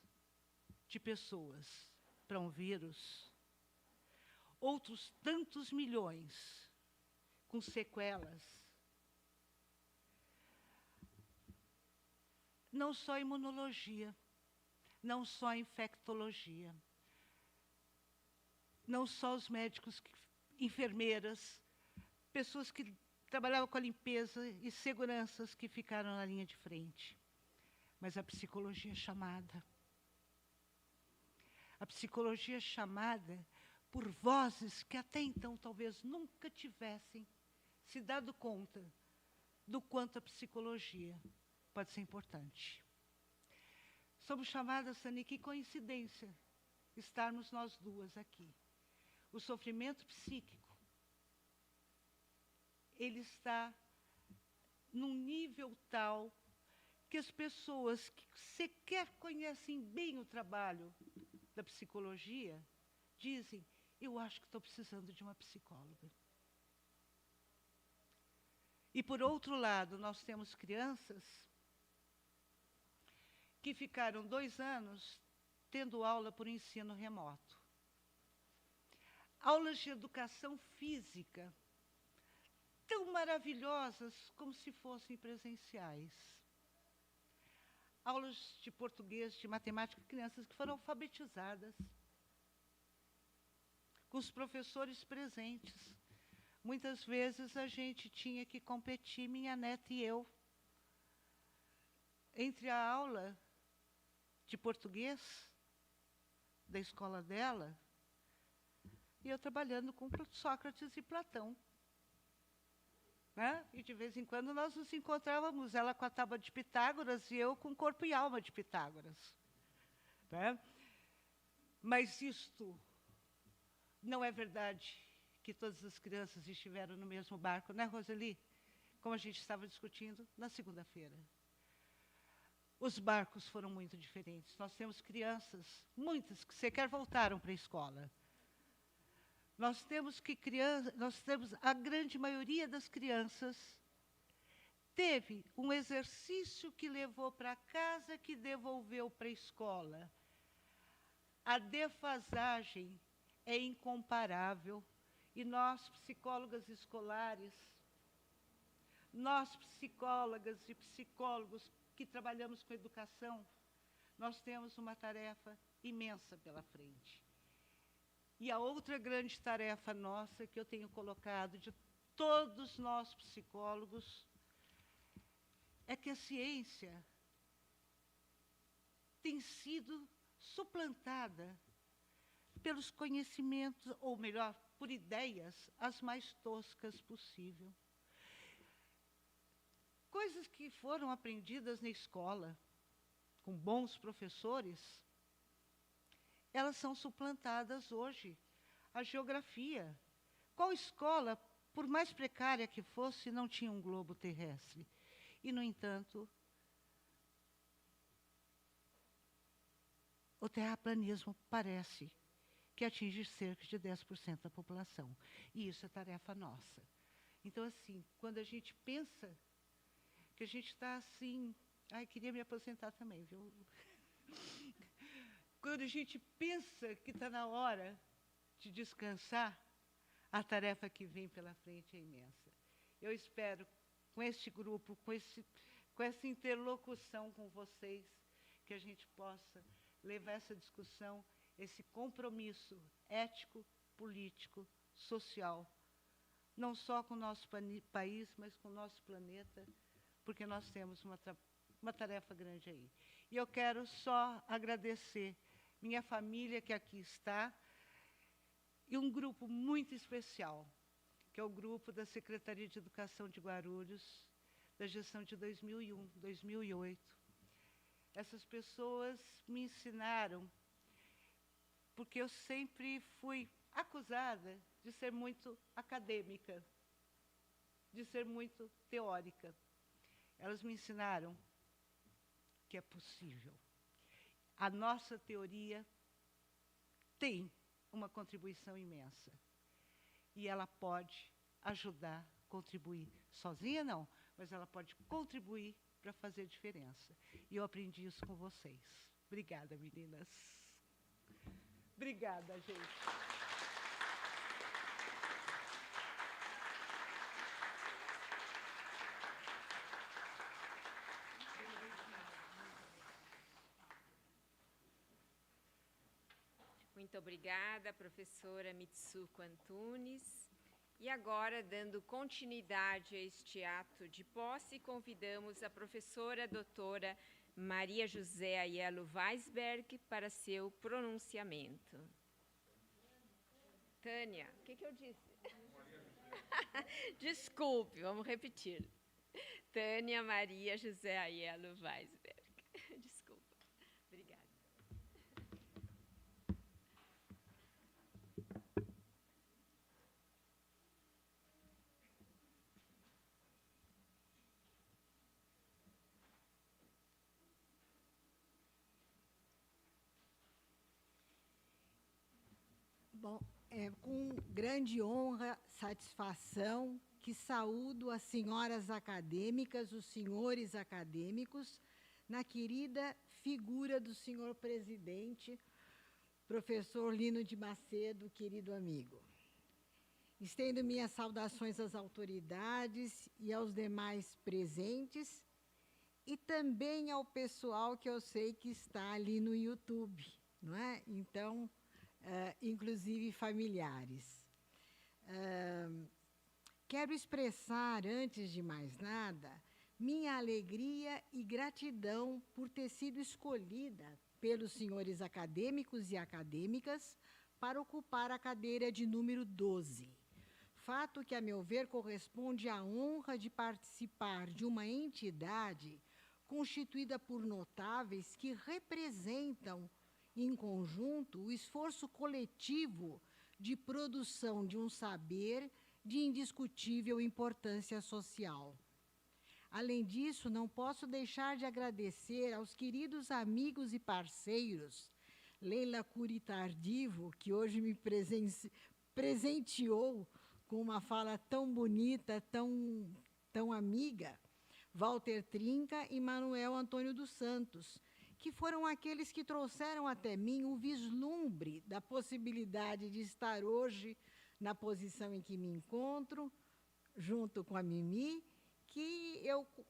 de pessoas para um vírus, outros tantos milhões com sequelas, não só imunologia, não só infectologia, não só os médicos, enfermeiras, pessoas que trabalhavam com a limpeza e seguranças que ficaram na linha de frente, mas a psicologia chamada. A psicologia chamada por vozes que até então talvez nunca tivessem se dado conta do quanto a psicologia pode ser importante. Somos chamadas, Sani, que coincidência estarmos nós duas aqui. O sofrimento psíquico, ele está num nível tal que as pessoas que sequer conhecem bem o trabalho da psicologia dizem, eu acho que estou precisando de uma psicóloga. E, por outro lado, nós temos crianças que ficaram 2 anos tendo aula por ensino remoto. Aulas de educação física, tão maravilhosas como se fossem presenciais. Aulas de português, de matemática, crianças que foram alfabetizadas, com os professores presentes. Muitas vezes a gente tinha que competir, minha neta e eu, entre a aula de português da escola dela e eu trabalhando com Sócrates e Platão. Né? E, de vez em quando, nós nos encontrávamos, ela com a tábua de Pitágoras e eu com corpo e alma de Pitágoras. Né? Mas isto não é verdade que todas as crianças estiveram no mesmo barco, né, Roseli? Como a gente estava discutindo na segunda-feira. Os barcos foram muito diferentes. Nós temos crianças, muitas, que sequer voltaram para a escola. Nós temos a grande maioria das crianças teve um exercício que levou para casa, que devolveu para a escola. A defasagem é incomparável e nós, psicólogas escolares, nós, psicólogas e psicólogos que trabalhamos com educação, nós temos uma tarefa imensa pela frente. E a outra grande tarefa nossa, que eu tenho colocado de todos nós psicólogos, é que a ciência tem sido suplantada pelos conhecimentos, ou melhor, por ideias as mais toscas possível. Coisas que foram aprendidas na escola, com bons professores, elas são suplantadas hoje. A geografia. Qual escola, por mais precária que fosse, não tinha um globo terrestre? E, no entanto, o terraplanismo parece que atinge cerca de 10% da população. E isso é tarefa nossa. Então, assim, quando a gente pensa que a gente está assim... Ai, queria me aposentar também, viu? Quando a gente pensa que está na hora de descansar, a tarefa que vem pela frente é imensa. Eu espero, com este grupo, com essa interlocução com vocês, que a gente possa levar essa discussão, esse compromisso ético, político, social, não só com o nosso país, mas com o nosso planeta, porque nós temos uma tarefa grande aí. E eu quero só agradecer minha família que aqui está, e um grupo muito especial, que é o grupo da Secretaria de Educação de Guarulhos, da gestão de 2001, 2008. Essas pessoas me ensinaram, porque eu sempre fui acusada de ser muito acadêmica, de ser muito teórica. Elas me ensinaram que é possível. A nossa teoria tem uma contribuição imensa. E ela pode ajudar, contribuir. Sozinha, não, mas ela pode contribuir para fazer diferença. E eu aprendi isso com vocês. Obrigada, meninas. Obrigada, gente. Muito obrigada, professora Mitsuko Antunes. E agora, dando continuidade a este ato de posse, convidamos a professora doutora Maria José Aiello Weisberg para seu pronunciamento. Tânia, o que eu disse? Desculpe, vamos repetir. Tânia Maria José Aiello Weisberg. Desculpa. Obrigada. Bom, é com grande honra, satisfação, que saúdo as senhoras acadêmicas, os senhores acadêmicos, na querida figura do senhor presidente, professor Lino de Macedo, querido amigo. Estendo minhas saudações às autoridades e aos demais presentes, e também ao pessoal que eu sei que está ali no YouTube, não é? Então, inclusive familiares. Quero expressar, antes de mais nada, minha alegria e gratidão por ter sido escolhida pelos senhores acadêmicos e acadêmicas para ocupar a cadeira de número 12. Fato que, a meu ver, corresponde à honra de participar de uma entidade constituída por notáveis que representam, em conjunto, o esforço coletivo de produção de um saber de indiscutível importância social. Além disso, não posso deixar de agradecer aos queridos amigos e parceiros, Leila Cury Tardivo, que hoje me presenteou com uma fala tão bonita, tão amiga, Walter Trinca e Manuel Antônio dos Santos, que foram aqueles que trouxeram até mim o vislumbre da possibilidade de estar hoje na posição em que me encontro, junto com a Mimi,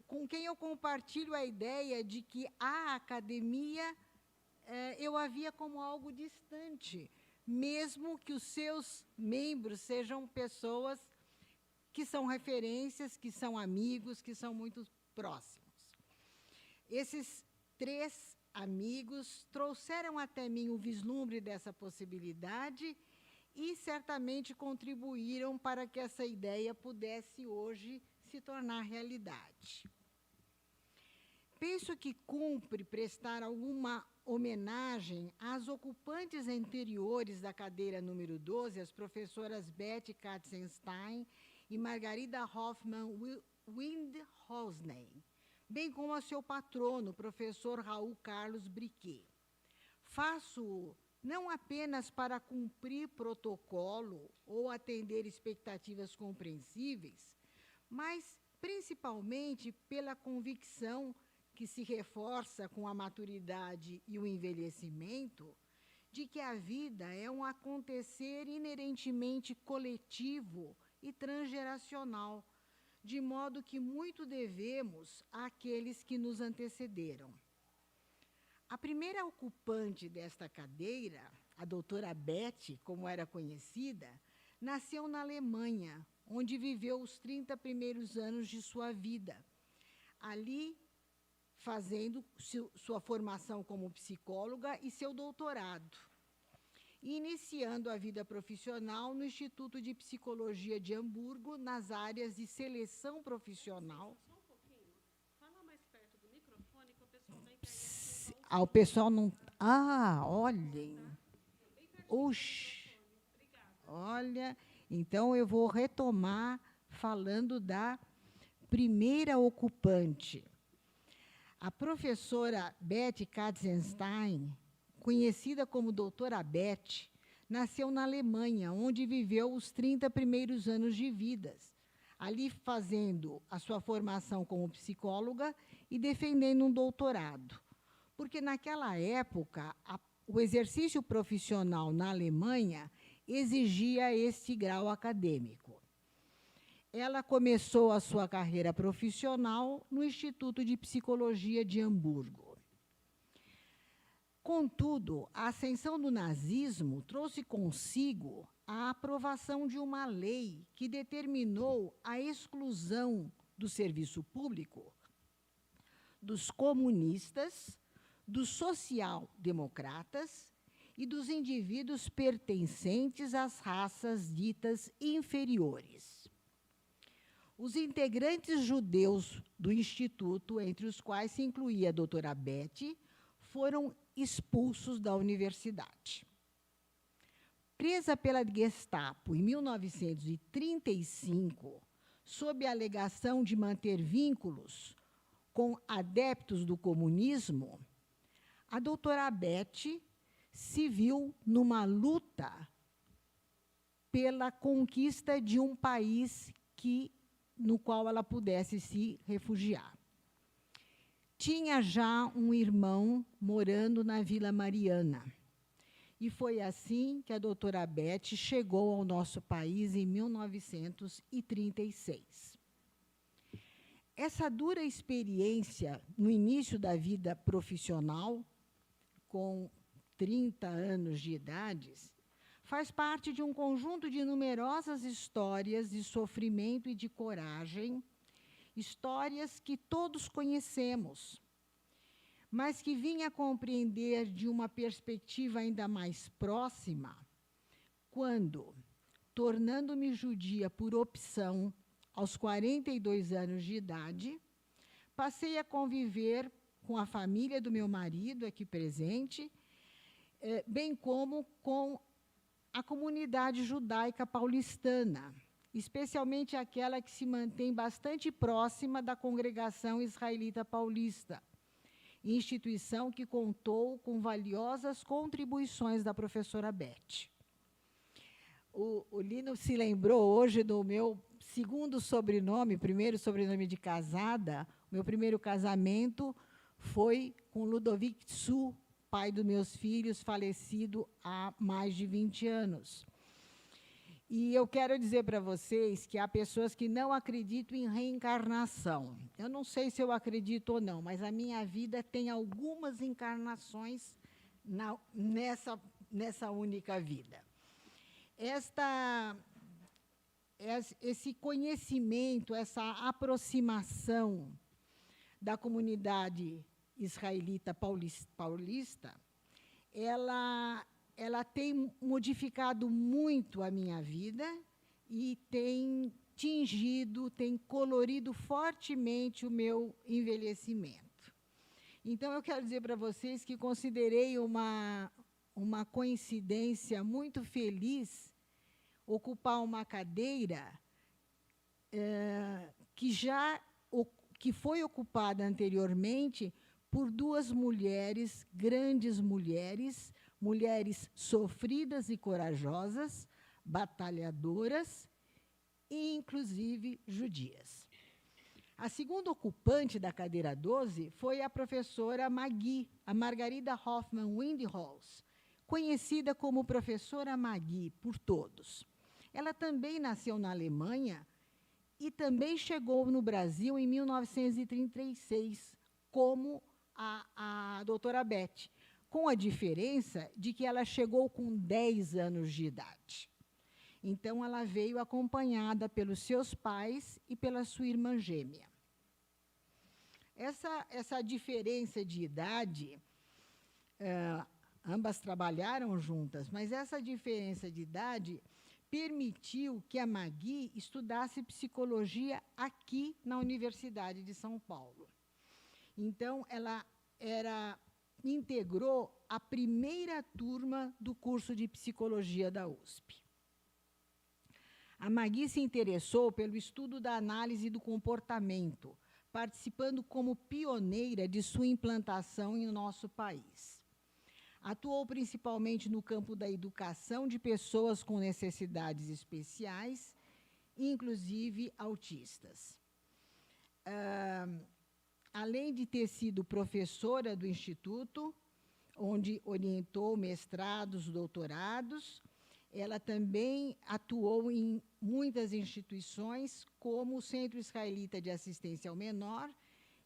com quem eu compartilho a ideia de que a academia eu a via como algo distante, mesmo que os seus membros sejam pessoas que são referências, que são amigos, que são muito próximos. Esses 3 amigos trouxeram até mim o vislumbre dessa possibilidade e certamente contribuíram para que essa ideia pudesse hoje se tornar realidade. Penso que cumpre prestar alguma homenagem às ocupantes anteriores da cadeira número 12, as professoras Betty Katzenstein e Margarida Hoffmann Windhausen, bem como ao seu patrono, o professor Raul Carlos Briquet. Faço não apenas para cumprir protocolo ou atender expectativas compreensíveis, mas principalmente pela convicção que se reforça com a maturidade e o envelhecimento, de que a vida é um acontecer inerentemente coletivo e transgeracional, de modo que muito devemos àqueles que nos antecederam. A primeira ocupante desta cadeira, a doutora Betty, como era conhecida, nasceu na Alemanha, onde viveu os 30 primeiros anos de sua vida, ali fazendo sua formação como psicóloga e seu doutorado, e iniciando a vida profissional no Instituto de Psicologia de Hamburgo, nas áreas de seleção profissional. Só um pouquinho. Fala mais perto do microfone que o pessoal da internet O pessoal não... olhem. Oxi. Olha, então eu vou retomar falando da primeira ocupante. A professora Betty Katzenstein, conhecida como doutora Betty, nasceu na Alemanha, onde viveu os 30 primeiros anos de vida, ali fazendo a sua formação como psicóloga e defendendo um doutorado. Porque, naquela época, o exercício profissional na Alemanha exigia este grau acadêmico. Ela começou a sua carreira profissional no Instituto de Psicologia de Hamburgo. Contudo, a ascensão do nazismo trouxe consigo a aprovação de uma lei que determinou a exclusão do serviço público dos comunistas, dos social-democratas e dos indivíduos pertencentes às raças ditas inferiores. Os integrantes judeus do Instituto, entre os quais se incluía a doutora Betty, foram expulsos da universidade. Presa pela Gestapo em 1935, sob a alegação de manter vínculos com adeptos do comunismo, a doutora Betty se viu numa luta pela conquista de um país no qual ela pudesse se refugiar. Tinha já um irmão morando na Vila Mariana. E foi assim que a doutora Betty chegou ao nosso país em 1936. Essa dura experiência no início da vida profissional, com 30 anos de idade, faz parte de um conjunto de numerosas histórias de sofrimento e de coragem, histórias que todos conhecemos, mas que vim a compreender de uma perspectiva ainda mais próxima, quando, tornando-me judia por opção aos 42 anos de idade, passei a conviver com a família do meu marido, aqui presente, bem como com a comunidade judaica paulistana, especialmente aquela que se mantém bastante próxima da Congregação Israelita Paulista, instituição que contou com valiosas contribuições da professora Betty. O Lino se lembrou hoje do meu segundo sobrenome, primeiro sobrenome de casada. Meu primeiro casamento foi com Ludovic Tsu, pai dos meus filhos, falecido há mais de 20 anos. E eu quero dizer para vocês que há pessoas que não acreditam em reencarnação. Eu não sei se eu acredito ou não, mas a minha vida tem algumas encarnações nessa única vida. Esse conhecimento, essa aproximação da comunidade israelita paulista, ela tem modificado muito a minha vida e tem tingido, tem colorido fortemente o meu envelhecimento. Então, eu quero dizer para vocês que considerei uma coincidência muito feliz ocupar uma cadeira que foi ocupada anteriormente por duas mulheres, grandes mulheres, mulheres sofridas e corajosas, batalhadoras e, inclusive, judias. A segunda ocupante da cadeira 12 foi a professora Magui, a Margarida Hoffmann Windholz, conhecida como professora Magui por todos. Ela também nasceu na Alemanha e também chegou no Brasil em 1936, como a doutora Beth, com a diferença de que ela chegou com 10 anos de idade. Então, ela veio acompanhada pelos seus pais e pela sua irmã gêmea. Essa diferença de idade, ambas trabalharam juntas, mas essa diferença de idade permitiu que a Magui estudasse psicologia aqui na Universidade de São Paulo. Então, ela integrou a primeira turma do curso de psicologia da USP. A Magui se interessou pelo estudo da análise do comportamento, participando como pioneira de sua implantação em nosso país. Atuou principalmente no campo da educação de pessoas com necessidades especiais, inclusive autistas. Além de ter sido professora do Instituto, onde orientou mestrados, doutorados, ela também atuou em muitas instituições, como o Centro Israelita de Assistência ao Menor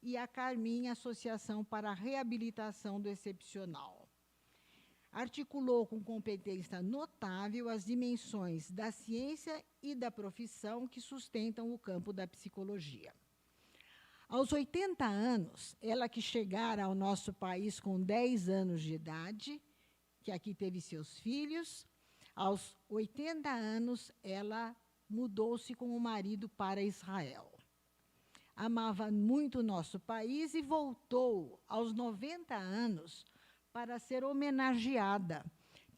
e a Carminha Associação para a Reabilitação do Excepcional. Articulou com competência notável as dimensões da ciência e da profissão que sustentam o campo da psicologia. Aos 80 anos, ela que chegara ao nosso país com 10 anos de idade, que aqui teve seus filhos, aos 80 anos, ela mudou-se com o marido para Israel. Amava muito o nosso país e voltou aos 90 anos para ser homenageada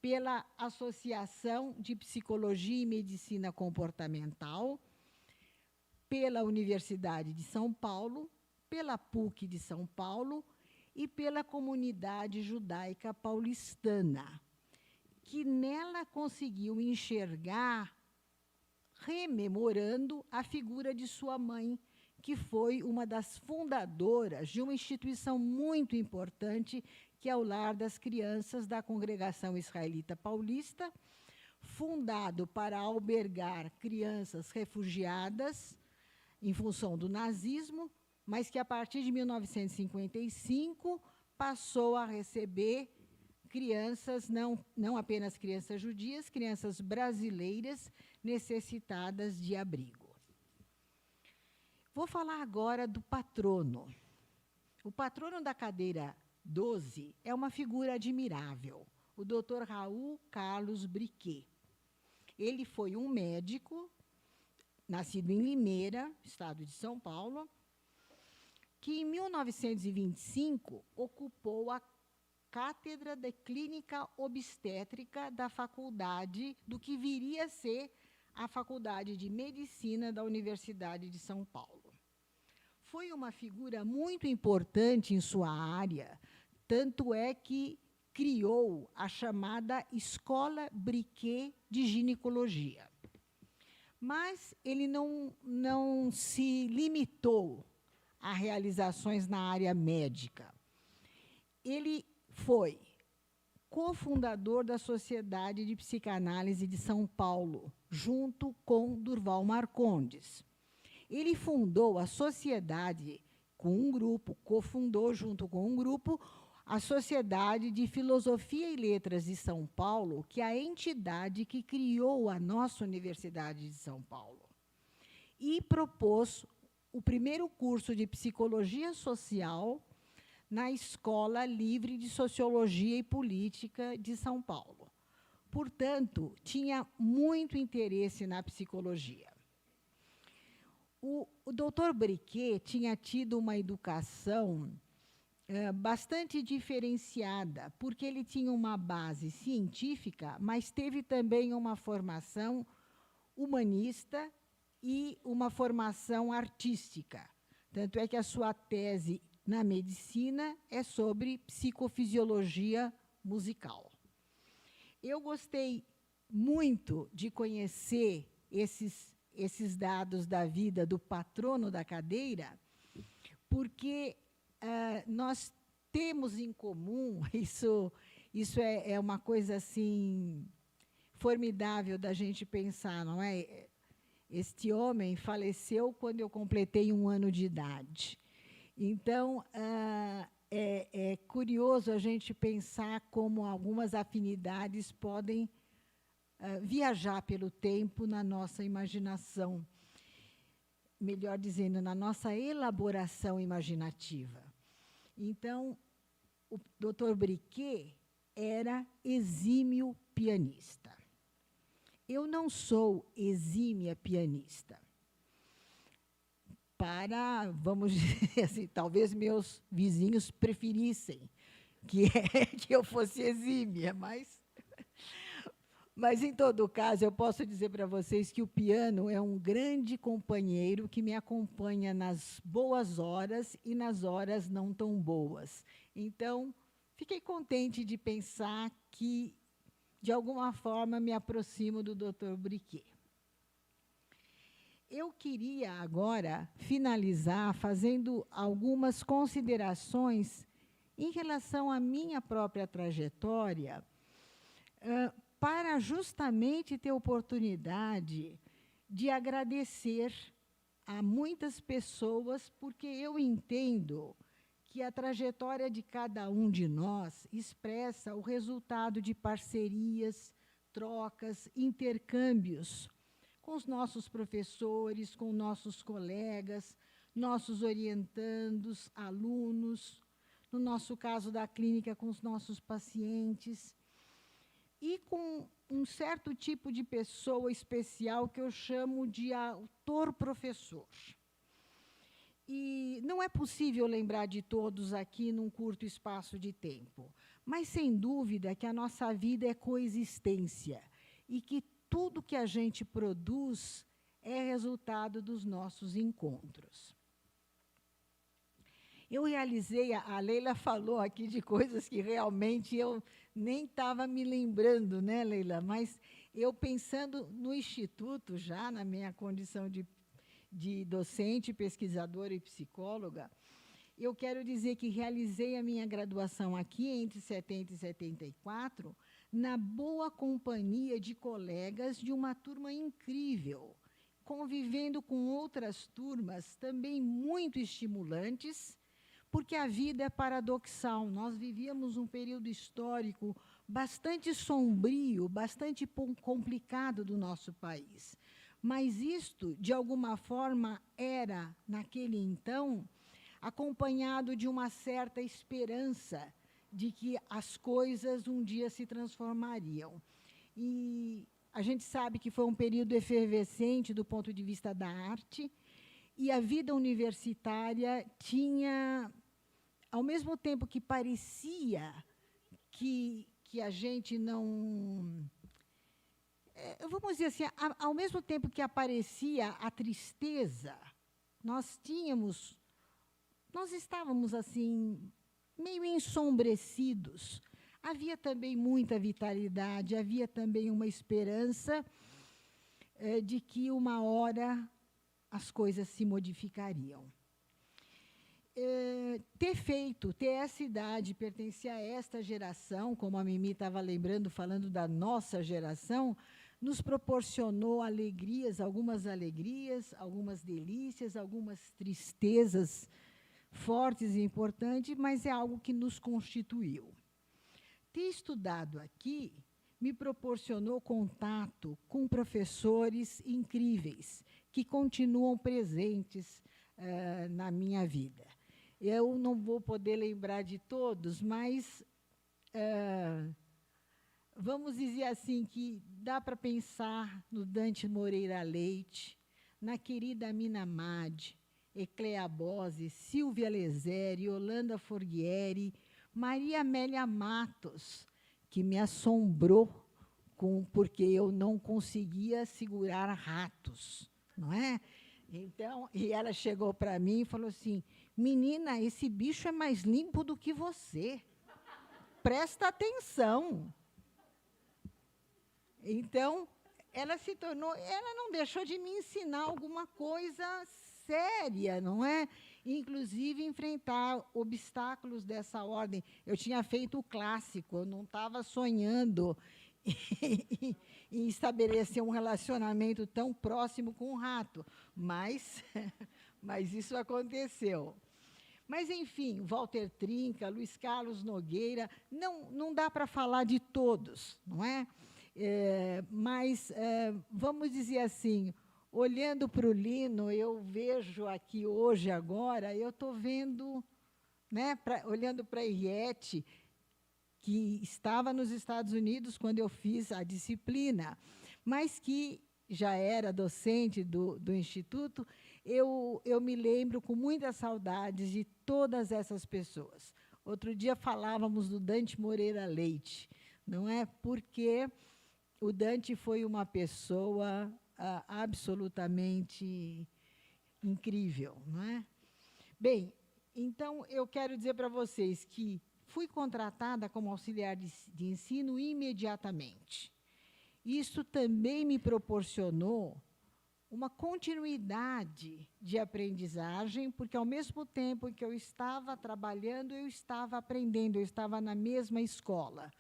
pela Associação de Psicologia e Medicina Comportamental, pela Universidade de São Paulo, pela PUC de São Paulo e pela comunidade judaica paulistana, que nela conseguiu enxergar, rememorando a figura de sua mãe, que foi uma das fundadoras de uma instituição muito importante, que é o Lar das Crianças da Congregação Israelita Paulista, fundado para albergar crianças refugiadas em função do nazismo, mas que, a partir de 1955, passou a receber crianças, não apenas crianças judias, crianças brasileiras necessitadas de abrigo. Vou falar agora do patrono. O patrono da cadeira 12 é uma figura admirável, o Dr. Raul Carlos Briquet. Ele foi um médico, nascido em Limeira, estado de São Paulo, que, em 1925, ocupou a Cátedra de Clínica Obstétrica da faculdade, do que viria a ser a Faculdade de Medicina da Universidade de São Paulo. Foi uma figura muito importante em sua área, tanto é que criou a chamada Escola Briquet de Ginecologia. Mas ele não se limitou a realizações na área médica. Ele foi cofundador da Sociedade de Psicanálise de São Paulo, junto com Durval Marcondes. Ele fundou a sociedade com um grupo, cofundou junto com um grupo, a Sociedade de Filosofia e Letras de São Paulo, que é a entidade que criou a nossa Universidade de São Paulo. E propôs o primeiro curso de Psicologia Social na Escola Livre de Sociologia e Política de São Paulo. Portanto, tinha muito interesse na psicologia. O doutor Briquet tinha tido uma educação bastante diferenciada, porque ele tinha uma base científica, mas teve também uma formação humanista e uma formação artística. Tanto é que a sua tese na medicina é sobre psicofisiologia musical. Eu gostei muito de conhecer esses dados da vida do patrono da cadeira, porque nós temos em comum, isso é uma coisa assim formidável da gente pensar, não é? Este homem faleceu quando eu completei 1 ano de idade. Então, é curioso a gente pensar como algumas afinidades podem viajar pelo tempo na nossa imaginação, melhor dizendo, na nossa elaboração imaginativa. Então, o Dr. Briquet era exímio pianista. Eu não sou exímia pianista. Vamos dizer assim, talvez meus vizinhos preferissem que eu fosse exímia, mas, em todo caso, eu posso dizer para vocês que o piano é um grande companheiro que me acompanha nas boas horas e nas horas não tão boas. Então, fiquei contente de pensar que, de alguma forma, me aproximo do Dr. Briquet. Eu queria agora finalizar fazendo algumas considerações em relação à minha própria trajetória, para justamente ter oportunidade de agradecer a muitas pessoas, porque eu entendo que a trajetória de cada um de nós expressa o resultado de parcerias, trocas, intercâmbios com os nossos professores, com nossos colegas, nossos orientandos, alunos, no nosso caso da clínica, com os nossos pacientes, e com um certo tipo de pessoa especial que eu chamo de autor-professor. E não é possível lembrar de todos aqui num curto espaço de tempo, mas, sem dúvida, que a nossa vida é coexistência e que tudo que a gente produz é resultado dos nossos encontros. Eu realizei, a Leila falou aqui de coisas que realmente eu nem estava me lembrando, né, Leila? Mas eu, pensando no Instituto, já na minha condição de docente, pesquisadora e psicóloga, eu quero dizer que realizei a minha graduação aqui entre 70 e 74, na boa companhia de colegas de uma turma incrível, convivendo com outras turmas também muito estimulantes, porque a vida é paradoxal. Nós vivíamos um período histórico bastante sombrio, bastante complicado do nosso país. Mas isto, de alguma forma, era, naquele então, acompanhado de uma certa esperança de que as coisas um dia se transformariam. E a gente sabe que foi um período efervescente do ponto de vista da arte, e a vida universitária tinha, ao mesmo tempo que parecia que a gente não... vamos dizer assim, ao mesmo tempo que aparecia a tristeza, nós estávamos assim, meio ensombrecidos. Havia também muita vitalidade, havia também uma esperança de que uma hora as coisas se modificariam. ter essa idade, pertencer a esta geração, como a Mimi estava lembrando, falando da nossa geração, nos proporcionou alegrias, algumas delícias, algumas tristezas fortes e importantes, mas é algo que nos constituiu. Ter estudado aqui me proporcionou contato com professores incríveis, que continuam presentes na minha vida. Eu não vou poder lembrar de todos, mas vamos dizer assim que dá para pensar no Dante Moreira Leite, na querida Mina Madi, Ecléa Bose, Silvia Leseri, Yolanda Forghieri, Maria Amélia Matos, que me assombrou porque eu não conseguia segurar ratos, não é? Então, e ela chegou para mim e falou assim: menina, esse bicho é mais limpo do que você. Presta atenção. Então, ela não deixou de me ensinar alguma coisa séria, não é? Inclusive, enfrentar obstáculos dessa ordem. Eu tinha feito o clássico, eu não estava sonhando em estabelecer um relacionamento tão próximo com o rato, mas isso aconteceu. Mas, enfim, Walter Trinca, Luiz Carlos Nogueira, não dá para falar de todos, não é? Mas, vamos dizer assim, olhando para o Lino, eu vejo aqui hoje, agora, eu estou vendo, né, olhando para a Henriette, que estava nos Estados Unidos quando eu fiz a disciplina, mas que já era docente do Instituto, eu me lembro com muitas saudades de todas essas pessoas. Outro dia falávamos do Dante Moreira Leite, não é? Porque o Dante foi uma pessoa absolutamente incrível, não é? Bem, então, eu quero dizer para vocês que fui contratada como auxiliar de ensino imediatamente. Isso também me proporcionou uma continuidade de aprendizagem, porque, ao mesmo tempo que eu estava trabalhando, eu estava aprendendo, eu estava na mesma escola.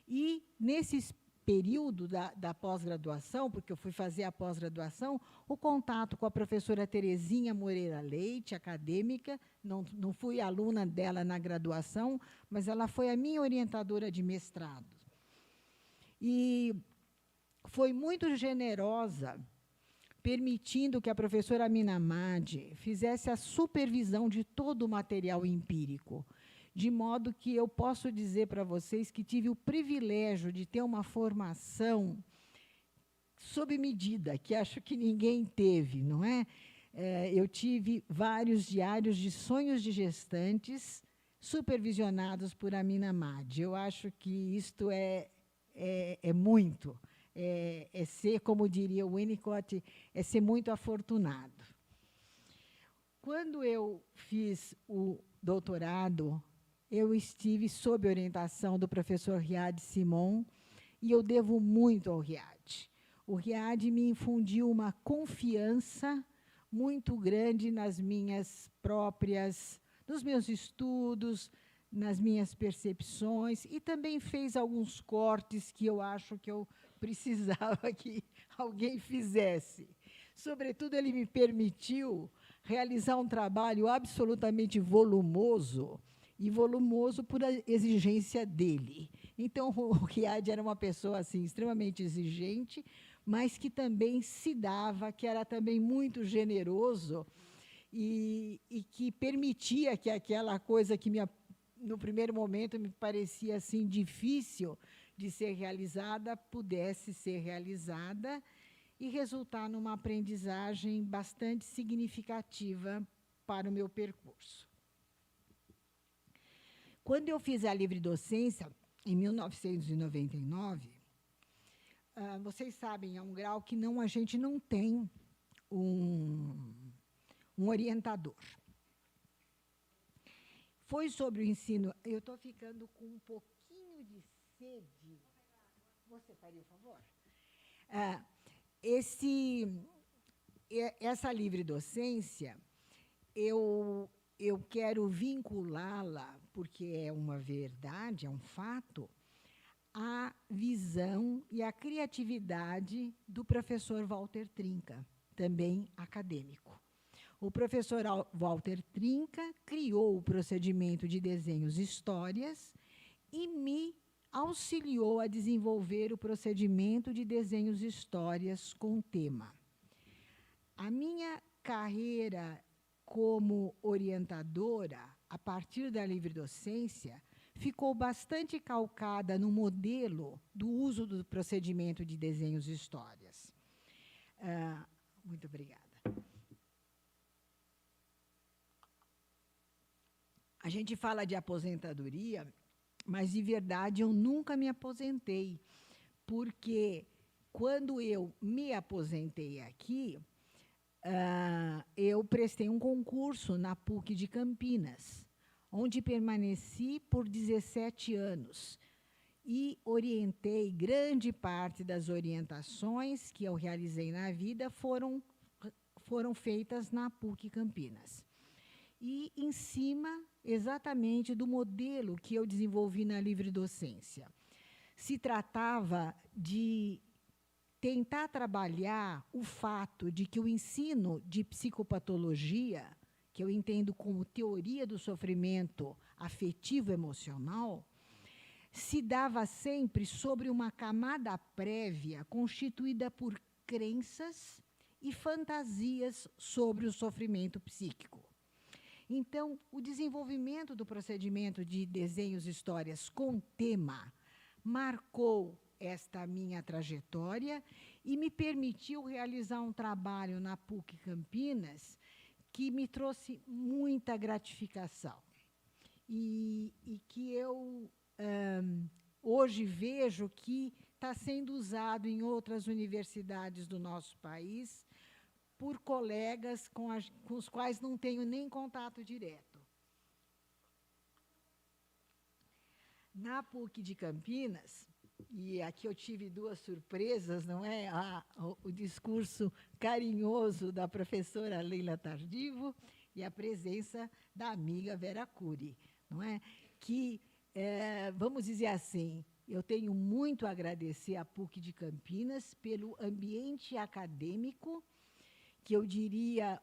E, nesse período da pós-graduação, porque eu fui fazer a pós-graduação, o contato com a professora Terezinha Moreira Leite, acadêmica, não fui aluna dela na graduação, mas ela foi a minha orientadora de mestrado. E foi muito generosa, permitindo que a professora Mina Madi fizesse a supervisão de todo o material empírico, de modo que eu posso dizer para vocês que tive o privilégio de ter uma formação sob medida, que acho que ninguém teve, não é? Eu tive vários diários de sonhos de gestantes supervisionados por Amina Madi. Eu acho que isto é muito, ser, como diria o Winnicott, é ser muito afortunado. Quando eu fiz o doutorado, eu estive sob orientação do professor Riad Simon, e eu devo muito ao Riad. O Riad me infundiu uma confiança muito grande nos meus estudos, nas minhas percepções, e também fez alguns cortes que eu acho que eu precisava que alguém fizesse. Sobretudo, ele me permitiu realizar um trabalho absolutamente volumoso, e volumoso por exigência dele. Então, o Riad era uma pessoa assim, extremamente exigente, mas que também se dava, que era também muito generoso, e que permitia que aquela coisa que, no primeiro momento, me parecia assim, difícil de ser realizada, pudesse ser realizada e resultar numa aprendizagem bastante significativa para o meu percurso. Quando eu fiz a livre docência, em 1999, vocês sabem, é um grau que a gente não tem um orientador. Foi sobre o ensino... Eu estou ficando com um pouquinho de sede. Você faria o favor? Essa livre docência, eu eu quero vinculá-la, porque é uma verdade, é um fato, à visão e à criatividade do professor Walter Trinca, também acadêmico. O professor Walter Trinca criou o procedimento de desenhos histórias e me auxiliou a desenvolver o procedimento de desenhos histórias com tema. A minha carreira como orientadora, a partir da livre-docência, ficou bastante calcada no modelo do uso do procedimento de desenhos histórias. Muito obrigada. A gente fala de aposentadoria, mas, de verdade, eu nunca me aposentei, porque, quando eu me aposentei aqui, eu prestei um concurso na PUC de Campinas, onde permaneci por 17 anos e orientei, grande parte das orientações que eu realizei na vida foram feitas na PUC Campinas. E em cima, exatamente, do modelo que eu desenvolvi na livre-docência. Se tratava de tentar trabalhar o fato de que o ensino de psicopatologia, que eu entendo como teoria do sofrimento afetivo-emocional, se dava sempre sobre uma camada prévia constituída por crenças e fantasias sobre o sofrimento psíquico. Então, o desenvolvimento do procedimento de desenhos histórias com tema marcou esta minha trajetória e me permitiu realizar um trabalho na PUC Campinas que me trouxe muita gratificação. E que eu, hoje, vejo que está sendo usado em outras universidades do nosso país por colegas com os quais não tenho nem contato direto. Na PUC de Campinas, e aqui eu tive duas surpresas, não é? O discurso carinhoso da professora Leila Tardivo e a presença da amiga Vera Cury, não é? Que, vamos dizer assim, eu tenho muito a agradecer à PUC de Campinas pelo ambiente acadêmico, que eu diria,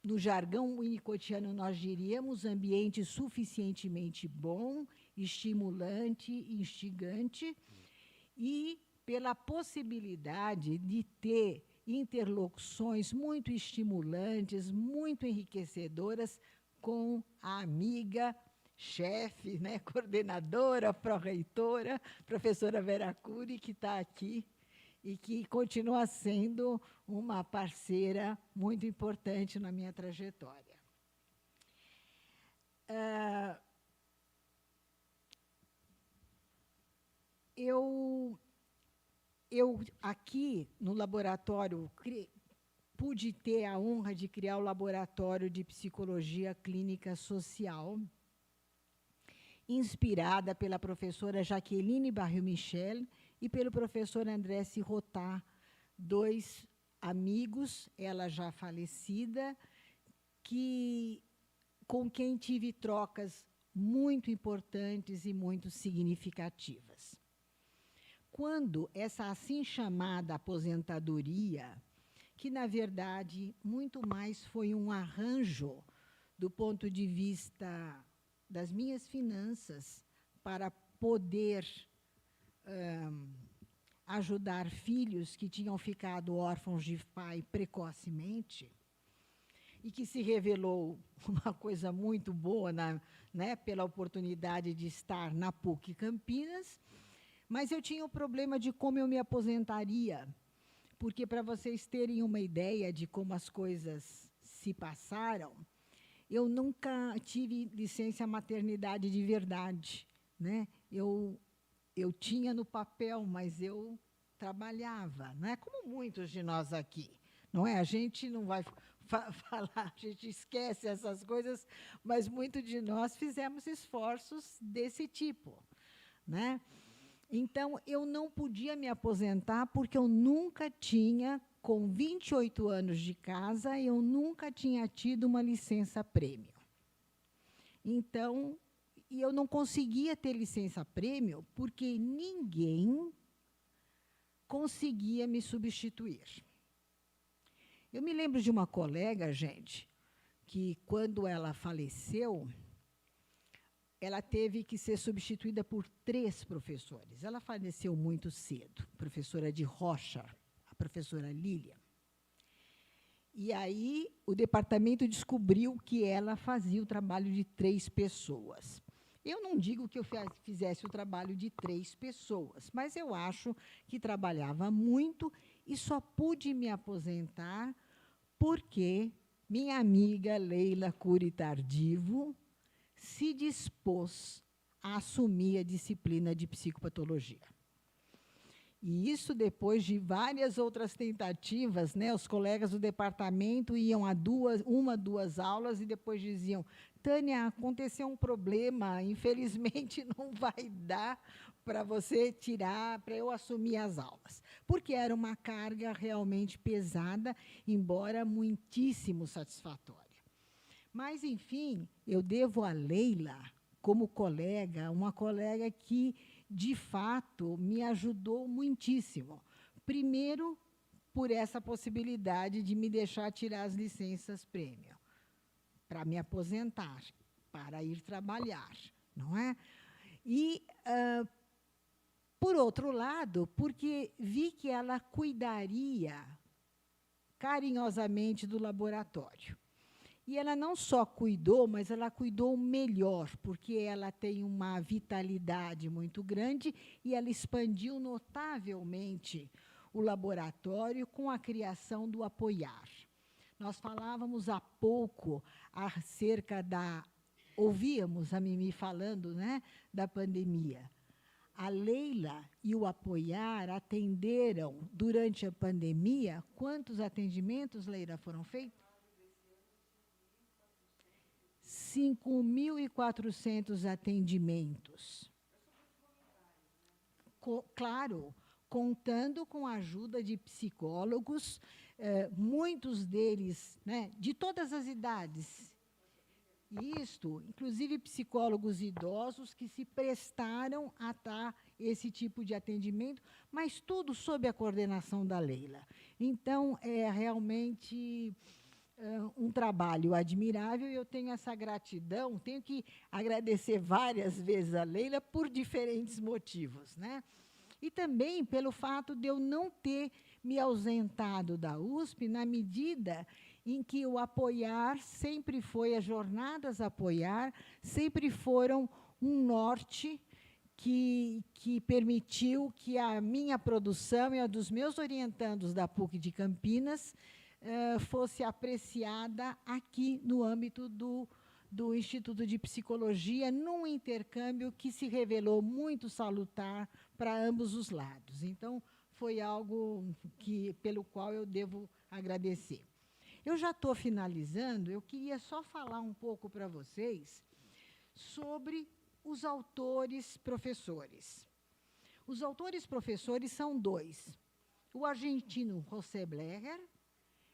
no jargão winnicottiano, nós diríamos ambiente suficientemente bom, estimulante, instigante, e pela possibilidade de ter interlocuções muito estimulantes, muito enriquecedoras com a amiga, chefe, né, coordenadora, pró-reitora, professora Vera Cury, que está aqui, e que continua sendo uma parceira muito importante na minha trajetória. Eu aqui, no laboratório, pude ter a honra de criar o Laboratório de Psicologia Clínica Social, inspirada pela professora Jaqueline Barrio-Michel e pelo professor André Sirotá, dois amigos, ela já falecida, com quem tive trocas muito importantes e muito significativas. Quando essa assim chamada aposentadoria, que, na verdade, muito mais foi um arranjo do ponto de vista das minhas finanças para poder ajudar filhos que tinham ficado órfãos de pai precocemente, e que se revelou uma coisa muito boa, né, pela oportunidade de estar na PUC Campinas, mas eu tinha o problema de como eu me aposentaria, porque, para vocês terem uma ideia de como as coisas se passaram, eu nunca tive licença maternidade de verdade, né? Eu tinha no papel, mas eu trabalhava, não é como muitos de nós aqui, não é? A gente não vai falar, a gente esquece essas coisas, mas muitos de nós fizemos esforços desse tipo, né? Então, eu não podia me aposentar porque eu nunca tinha, com 28 anos de casa, eu nunca tinha tido uma licença-prêmio. Então, e eu não conseguia ter licença-prêmio porque ninguém conseguia me substituir. Eu me lembro de uma colega, gente, que, quando ela faleceu, ela teve que ser substituída por 3 professores. Ela faleceu muito cedo, professora de Rocha, a professora Lília. E aí o departamento descobriu que ela fazia o trabalho de 3 pessoas. Eu não digo que eu fizesse o trabalho de 3 pessoas, mas eu acho que trabalhava muito e só pude me aposentar porque minha amiga Leila Cury Tardivo se dispôs a assumir a disciplina de psicopatologia. E isso depois de várias outras tentativas, né? Os colegas do departamento iam a 2 aulas e depois diziam: Tânia, aconteceu um problema, infelizmente não vai dar para você tirar, para eu assumir as aulas. Porque era uma carga realmente pesada, embora muitíssimo satisfatória. Mas, enfim, eu devo a Leila, como colega, uma colega que, de fato, me ajudou muitíssimo. Primeiro, por essa possibilidade de me deixar tirar as licenças-prêmio, para me aposentar, para ir trabalhar, não é? E, por outro lado, porque vi que ela cuidaria carinhosamente do laboratório. E ela não só cuidou, mas ela cuidou melhor, porque ela tem uma vitalidade muito grande e ela expandiu notavelmente o laboratório com a criação do Apoiar. Nós falávamos há pouco acerca da... Ouvíamos a Mimi falando, né, da pandemia. A Leila e o Apoiar atenderam, durante a pandemia, quantos atendimentos, Leila, foram feitos? 5.400 atendimentos. Claro, contando com a ajuda de psicólogos, muitos deles, né, de todas as idades. Isto, inclusive psicólogos idosos que se prestaram a dar esse tipo de atendimento, mas tudo sob a coordenação da Leila. Então, é realmente um trabalho admirável e eu tenho essa gratidão, tenho que agradecer várias vezes a Leila por diferentes motivos, né? E também pelo fato de eu não ter me ausentado da USP na medida em que o Apoiar sempre foi, as jornadas Apoiar sempre foram um norte que permitiu que a minha produção e a dos meus orientandos da PUC de Campinas fosse apreciada aqui no âmbito do Instituto de Psicologia, num intercâmbio que se revelou muito salutar para ambos os lados. Então, foi algo pelo qual eu devo agradecer. Eu já estou finalizando, eu queria só falar um pouco para vocês sobre os autores professores. Os autores professores são 2, o argentino José Blecher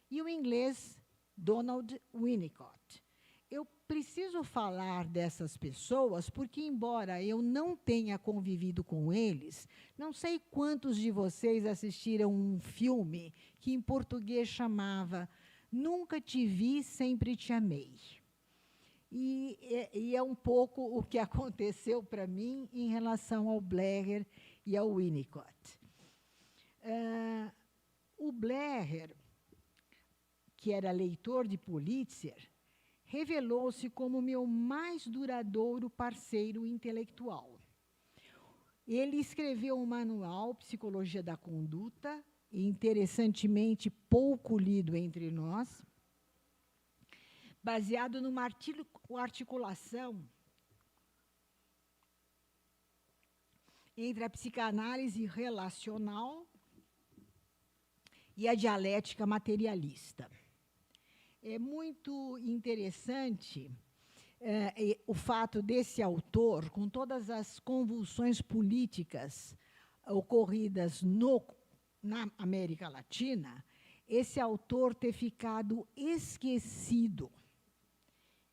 e o inglês Donald Winnicott. Eu preciso falar dessas pessoas porque, embora eu não tenha convivido com eles, não sei quantos de vocês assistiram um filme que em português chamava Nunca Te Vi, Sempre Te Amei. E é um pouco o que aconteceu para mim em relação ao Blecher e ao Winnicott. O Blecher, que era leitor de Pulitzer, revelou-se como meu mais duradouro parceiro intelectual. Ele escreveu um manual, Psicologia da Conduta, interessantemente pouco lido entre nós, baseado numa articulação entre a psicanálise relacional e a dialética materialista. É muito interessante o fato desse autor, com todas as convulsões políticas ocorridas na América Latina, esse autor ter ficado esquecido.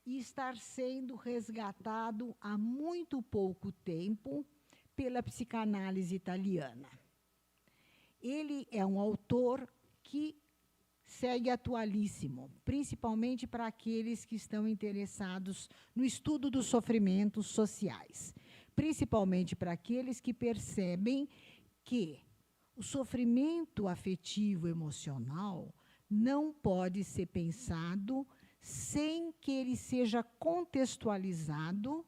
e estar sendo resgatado há muito pouco tempo pela psicanálise italiana. Ele é um autor que segue atualíssimo, principalmente para aqueles que estão interessados no estudo dos sofrimentos sociais, principalmente para aqueles que percebem que o sofrimento afetivo emocional não pode ser pensado sem que ele seja contextualizado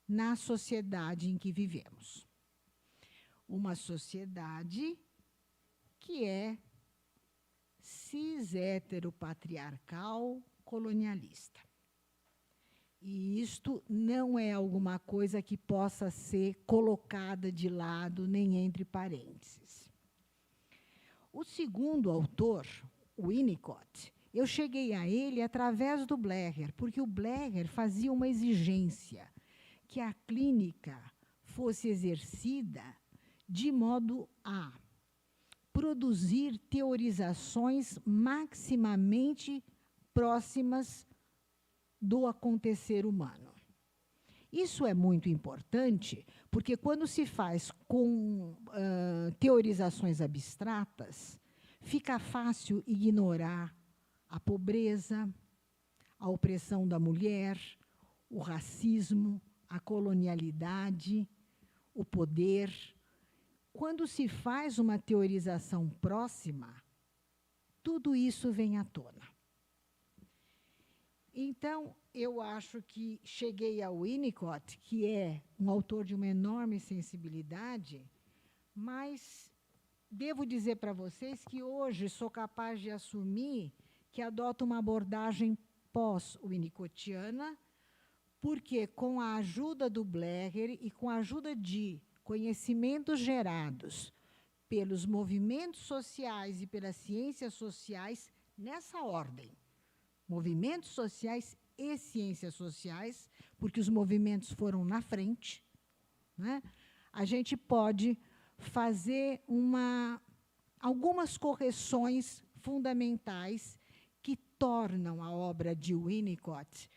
na sociedade em que vivemos. Uma sociedade que é cis-heteropatriarcal colonialista. E isto não é alguma coisa que possa ser colocada de lado nem entre parênteses. O segundo autor, o Winnicott, eu cheguei a ele através do Blecher, porque o Blecher fazia uma exigência que a clínica fosse exercida de modo a produzir teorizações maximamente próximas do acontecer humano. Isso é muito importante, porque quando se faz com teorizações abstratas, fica fácil ignorar a pobreza, a opressão da mulher, o racismo, a colonialidade, o poder. Quando se faz uma teorização próxima, tudo isso vem à tona. Então, eu acho que cheguei ao Winnicott, que é um autor de uma enorme sensibilidade, mas devo dizer para vocês que hoje sou capaz de assumir que adoto uma abordagem pós-winnicottiana, porque com a ajuda do Blecher e com a ajuda de conhecimentos gerados pelos movimentos sociais e pelas ciências sociais, nessa ordem, movimentos sociais e ciências sociais, porque os movimentos foram na frente, né? A gente pode fazer algumas correções fundamentais que tornam a obra de Winnicott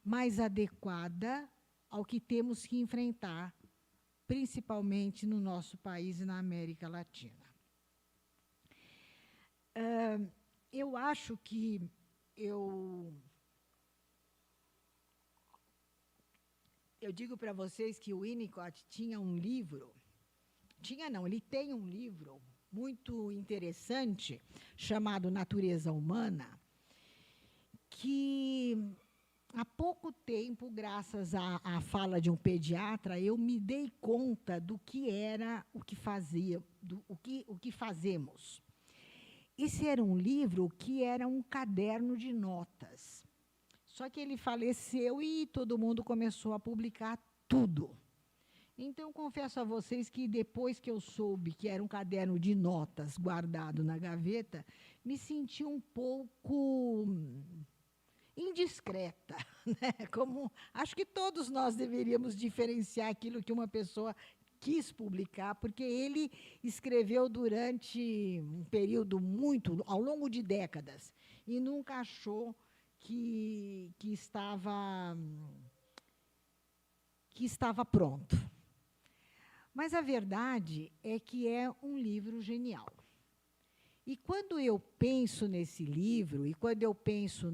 mais adequada ao que temos que enfrentar, principalmente no nosso país e na América Latina. Eu acho que eu digo para vocês que o Winnicott tinha um livro, ele tem um livro muito interessante, chamado Natureza Humana, que há pouco tempo, graças à fala de um pediatra, eu me dei conta do que era o que fazemos. Esse era um livro que era um caderno de notas. Só que ele faleceu e todo mundo começou a publicar tudo. Então, confesso a vocês que depois que eu soube que era um caderno de notas guardado na gaveta, me senti um pouco indiscreta, né? Acho que todos nós deveríamos diferenciar aquilo que uma pessoa quis publicar, porque ele escreveu durante um período ao longo de décadas, e nunca achou que estava pronto. Mas a verdade é que é um livro genial. E quando eu penso nesse livro, e quando eu penso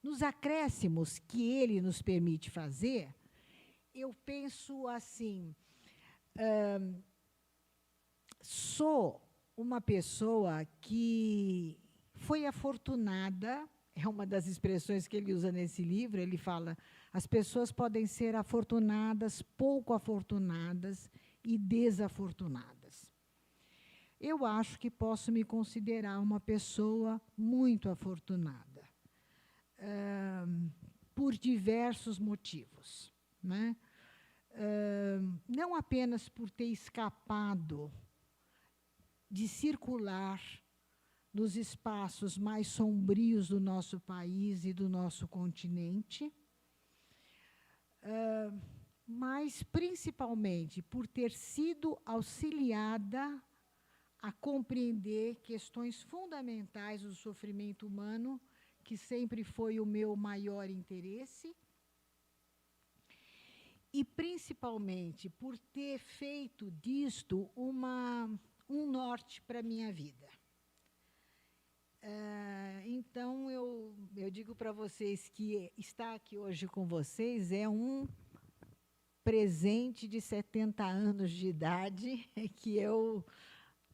nos acréscimos que ele nos permite fazer, eu penso assim, sou uma pessoa que foi afortunada, é uma das expressões que ele usa nesse livro, ele fala, as pessoas podem ser afortunadas, pouco afortunadas e desafortunadas. Eu acho que posso me considerar uma pessoa muito afortunada, por diversos motivos, né? Não apenas por ter escapado de circular nos espaços mais sombrios do nosso país e do nosso continente, mas principalmente por ter sido auxiliada a compreender questões fundamentais do sofrimento humano que sempre foi o meu maior interesse, e principalmente por ter feito disto um norte para a minha vida. Então, eu digo para vocês que estar aqui hoje com vocês é um presente de 70 anos de idade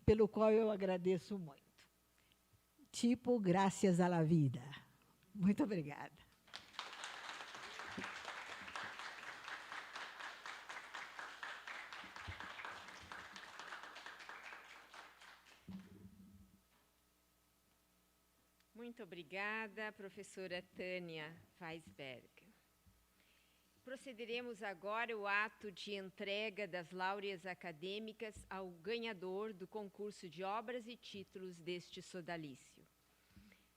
pelo qual eu agradeço muito. Tipo, graças à la vida. Muito obrigada. Muito obrigada, professora Tânia Weisberg. Procederemos agora ao ato de entrega das láureas acadêmicas ao ganhador do concurso de obras e títulos deste sodalício.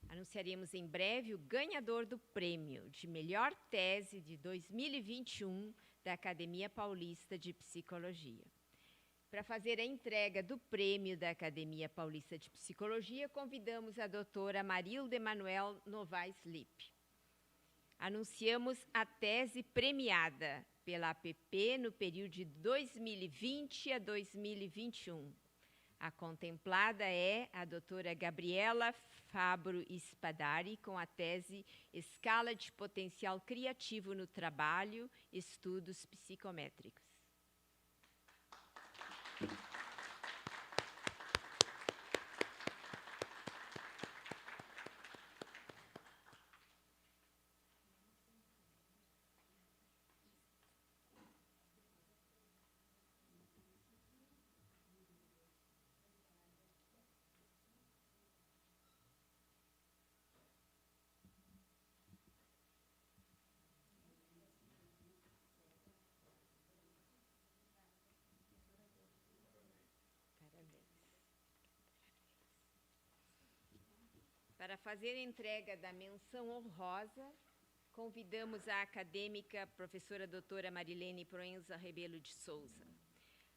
Anunciaremos em breve o ganhador do prêmio de melhor tese de 2021 da Academia Paulista de Psicologia. Para fazer a entrega do prêmio da Academia Paulista de Psicologia, convidamos a doutora Marilda Emanuel Novaes Lippe. Anunciamos a tese premiada pela APP no período de 2020 a 2021. A contemplada é a doutora Gabriela Fabro Spadari, com a tese Escala de Potencial Criativo no Trabalho, Estudos Psicométricos. Para fazer a entrega da menção honrosa, convidamos a acadêmica professora doutora Marilene Proenza Rebelo de Souza.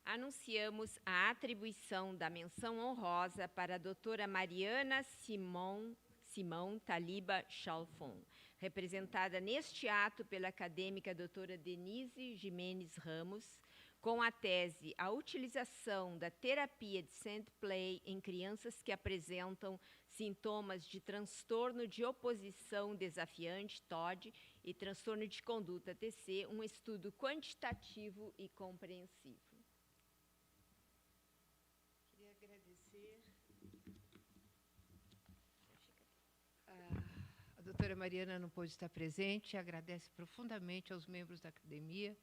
Anunciamos a atribuição da menção honrosa para a doutora Mariana Simão Taliba Chalfon, representada neste ato pela acadêmica doutora Denise Jimenez Ramos, com a tese A Utilização da Terapia de Sandplay em Crianças que Apresentam Sintomas de Transtorno de Oposição Desafiante, TOD, e Transtorno de Conduta, TC, um estudo quantitativo e compreensivo. Queria agradecer a doutora Mariana não pôde estar presente, agradece profundamente aos membros da academia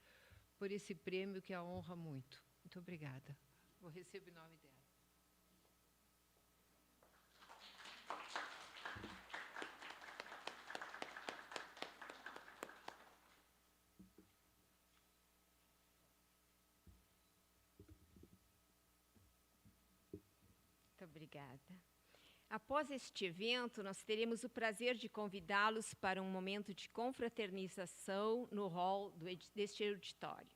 por esse prêmio que a honra muito. Muito obrigada. Vou receber o nome dela. Muito obrigada. Após este evento, nós teremos o prazer de convidá-los para um momento de confraternização no hall deste auditório.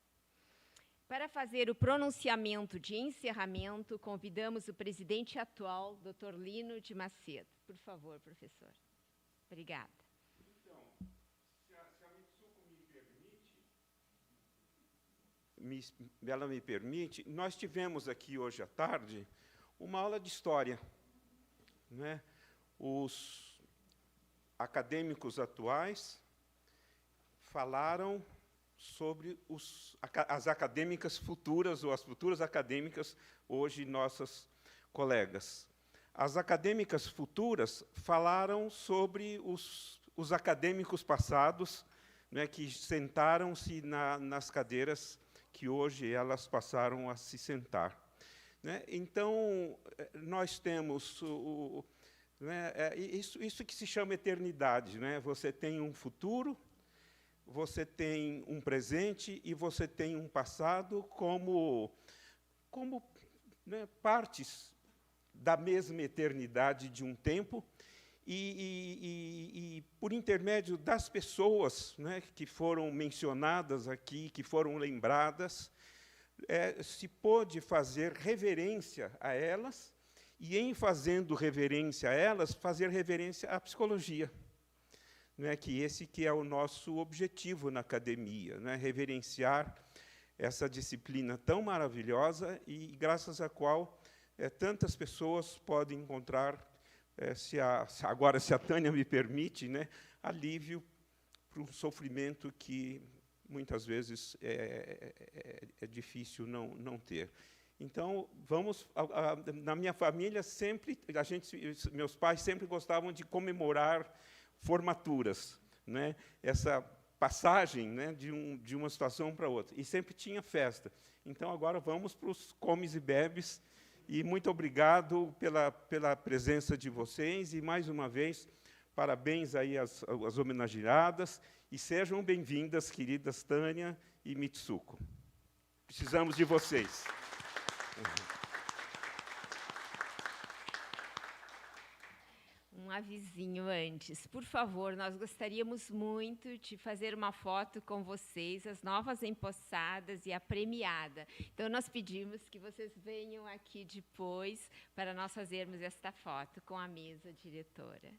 Para fazer o pronunciamento de encerramento, convidamos o presidente atual, Dr. Lino de Macedo. Por favor, professor. Obrigada. Então, se a Mitsuko ela me permite, nós tivemos aqui hoje à tarde uma aula de história. Né? Os acadêmicos atuais falaram sobre as acadêmicas futuras, ou as futuras acadêmicas, hoje nossas colegas. As acadêmicas futuras falaram sobre os acadêmicos passados, né, que sentaram-se nas cadeiras que hoje elas passaram a se sentar. Né? Então, nós temos isso que se chama eternidade. Né? Você tem um futuro, você tem um presente e você tem um passado como né, partes da mesma eternidade de um tempo, e por intermédio das pessoas, né, que foram mencionadas aqui, que foram lembradas, se pôde fazer reverência a elas, e, em fazendo reverência a elas, fazer reverência à psicologia. não é, que esse que é o nosso objetivo na academia, não é, reverenciar essa disciplina tão maravilhosa e graças à qual tantas pessoas podem encontrar, agora, se a Tânia me permite, né, alívio para um sofrimento que muitas vezes é difícil não ter. Então, na minha família, sempre, meus pais sempre gostavam de comemorar formaturas, né? Essa passagem, né, de uma situação para outra. E sempre tinha festa. Então, agora vamos para os comes e bebes. E muito obrigado pela presença de vocês. E, mais uma vez, parabéns aí às homenageadas. E sejam bem-vindas, queridas Tânia e Mitsuko. Precisamos de vocês. Um avisinho antes. Por favor, nós gostaríamos muito de fazer uma foto com vocês, as novas empossadas e a premiada. Então, nós pedimos que vocês venham aqui depois para nós fazermos esta foto com a mesa diretora.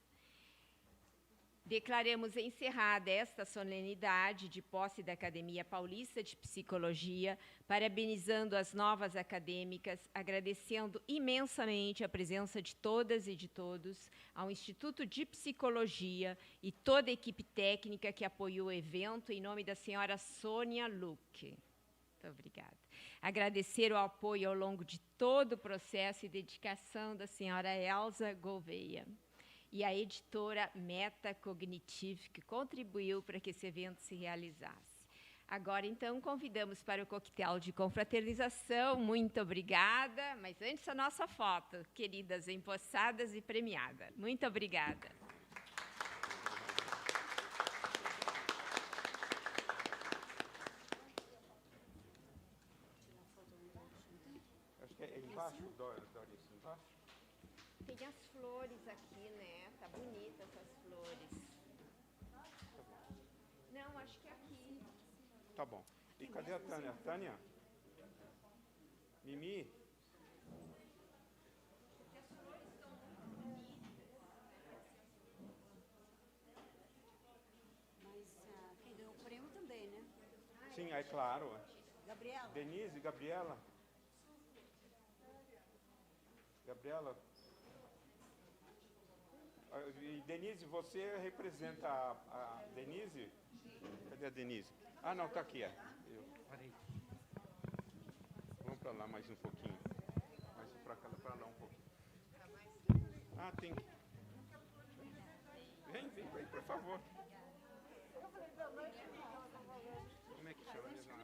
Declaramos encerrada esta solenidade de posse da Academia Paulista de Psicologia, parabenizando as novas acadêmicas, agradecendo imensamente a presença de todas e de todos, ao Instituto de Psicologia e toda a equipe técnica que apoiou o evento, em nome da senhora Sônia Luque. Muito obrigada. Agradecer o apoio ao longo de todo o processo e dedicação da senhora Elza Gouveia. E a editora Metacognitive, que contribuiu para que esse evento se realizasse. Agora, então, convidamos para o coquetel de confraternização. Muito obrigada. Mas antes, a nossa foto, queridas empossadas e premiada. Muito obrigada. Acho que é embaixo, Doris, embaixo. Tem as flores aqui, né? Tá bonita essas flores. Não, acho que é aqui. Tá bom. E cadê a Tânia? Tânia? Mimi? Mas quem ganhou o prêmio também, né? Sim, é claro. Gabriela? Denise, Gabriela? Gabriela? E Denise, você representa a Denise? Cadê a Denise? Ah, não, está aqui. Vamos para lá mais um pouquinho. Mais para lá um pouquinho. Ah, tem. Vem, por favor. Como é que chama mesmo?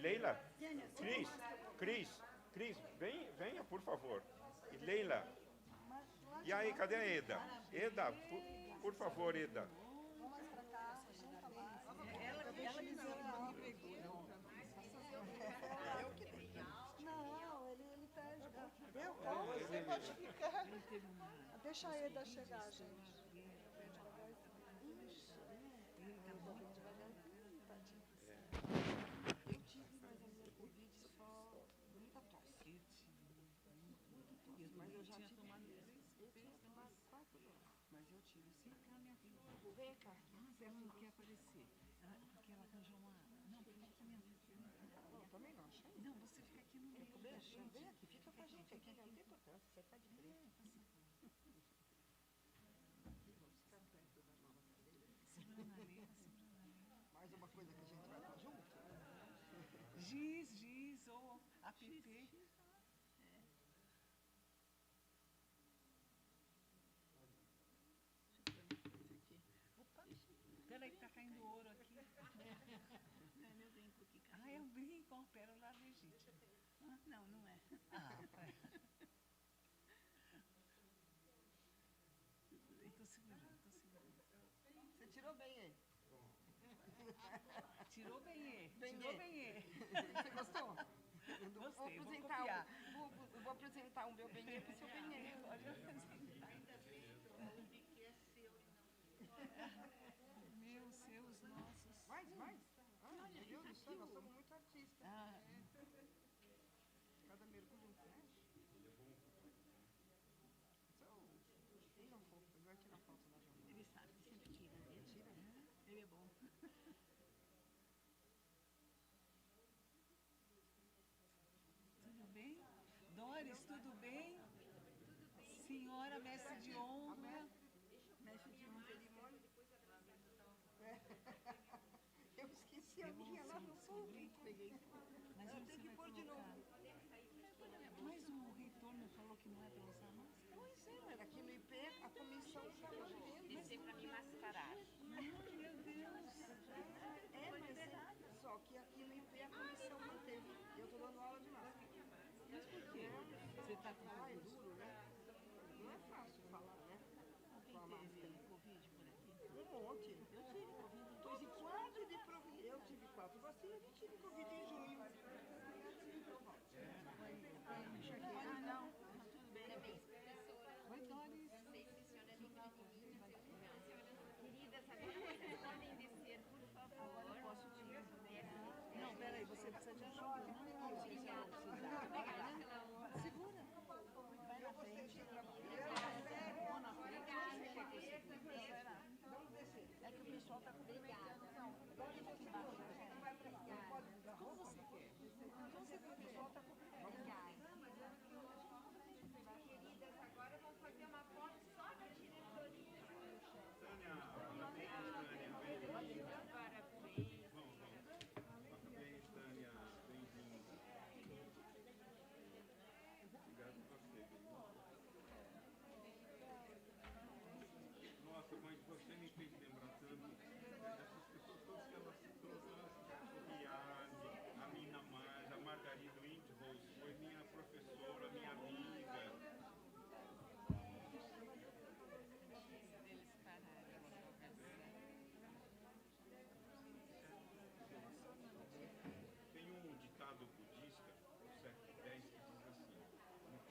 Leila, Cris, venha, por favor. E Leila. E aí, cadê a Eda? Eda, por favor, Eda. Não, ele pede. Você pode ficar. Deixa a Eda chegar, gente. Mas eu já tive tomado 4 doses. Mas eu tive 5 na minha vida. Vem cá. Ela não quer aparecer. Porque ela arranjou uma... Não, fica aqui mesmo. Eu também não achei. Não, você fica aqui no meio. Deixa eu ver aqui, fica com a gente aqui, não tem importância, você tá de preto. Mais uma coisa que a gente vai estar junto? Giz ou app. Peraí que tá caindo ouro aqui. Não é meu brinco que caiu. Ah, é um brinco, uma pérola legítima. Não, não é. Tô segurando. Você tirou bem aí. Tirou bem ele. Você gostou? Gostei, vou apresentar copiar. vou apresentar o meu benê para o seu benê. Pode apresentar. Meus, seus, nossos. Mais? Ai, meu Deus do céu, nós somos muito artistas. Cada mergulho um flash. é bom. Tudo bem? Doris, tudo bem? Senhora mestre de honra. Mestre de uma cerimônia. Eu esqueci a minha lá no público. Peguei. Mas Eu você tenho que vai pôr de colocar. novo. Mas o reitor não falou que não é para usar máscara? Pois é, mas aqui no IP a comissão estava vendo. Descer para me mascarar. Meu Deus. É, mas é, só que aqui no IP a comissão manteve. Eu estou dando aula de máscara. Mas por quê? Você está com Ah, é Covid? duro, né? Não é fácil falar, né? Alguém Com a máscara. teve Covid por aqui? Um monte. Eu tive Covid em 2004 de Covid. Eu tive 4 vacinas e tive Covid em junho. Ah, não. Tudo bem. Oi, Doris. Queridas, agora vocês podem descer, por favor. Agora eu posso te ajudar. Não, peraí, você precisa de ajuda. Não, Obrigada pela honra. segura. Vai na frente. Vou na frente. É que o pessoal está cumprimentando.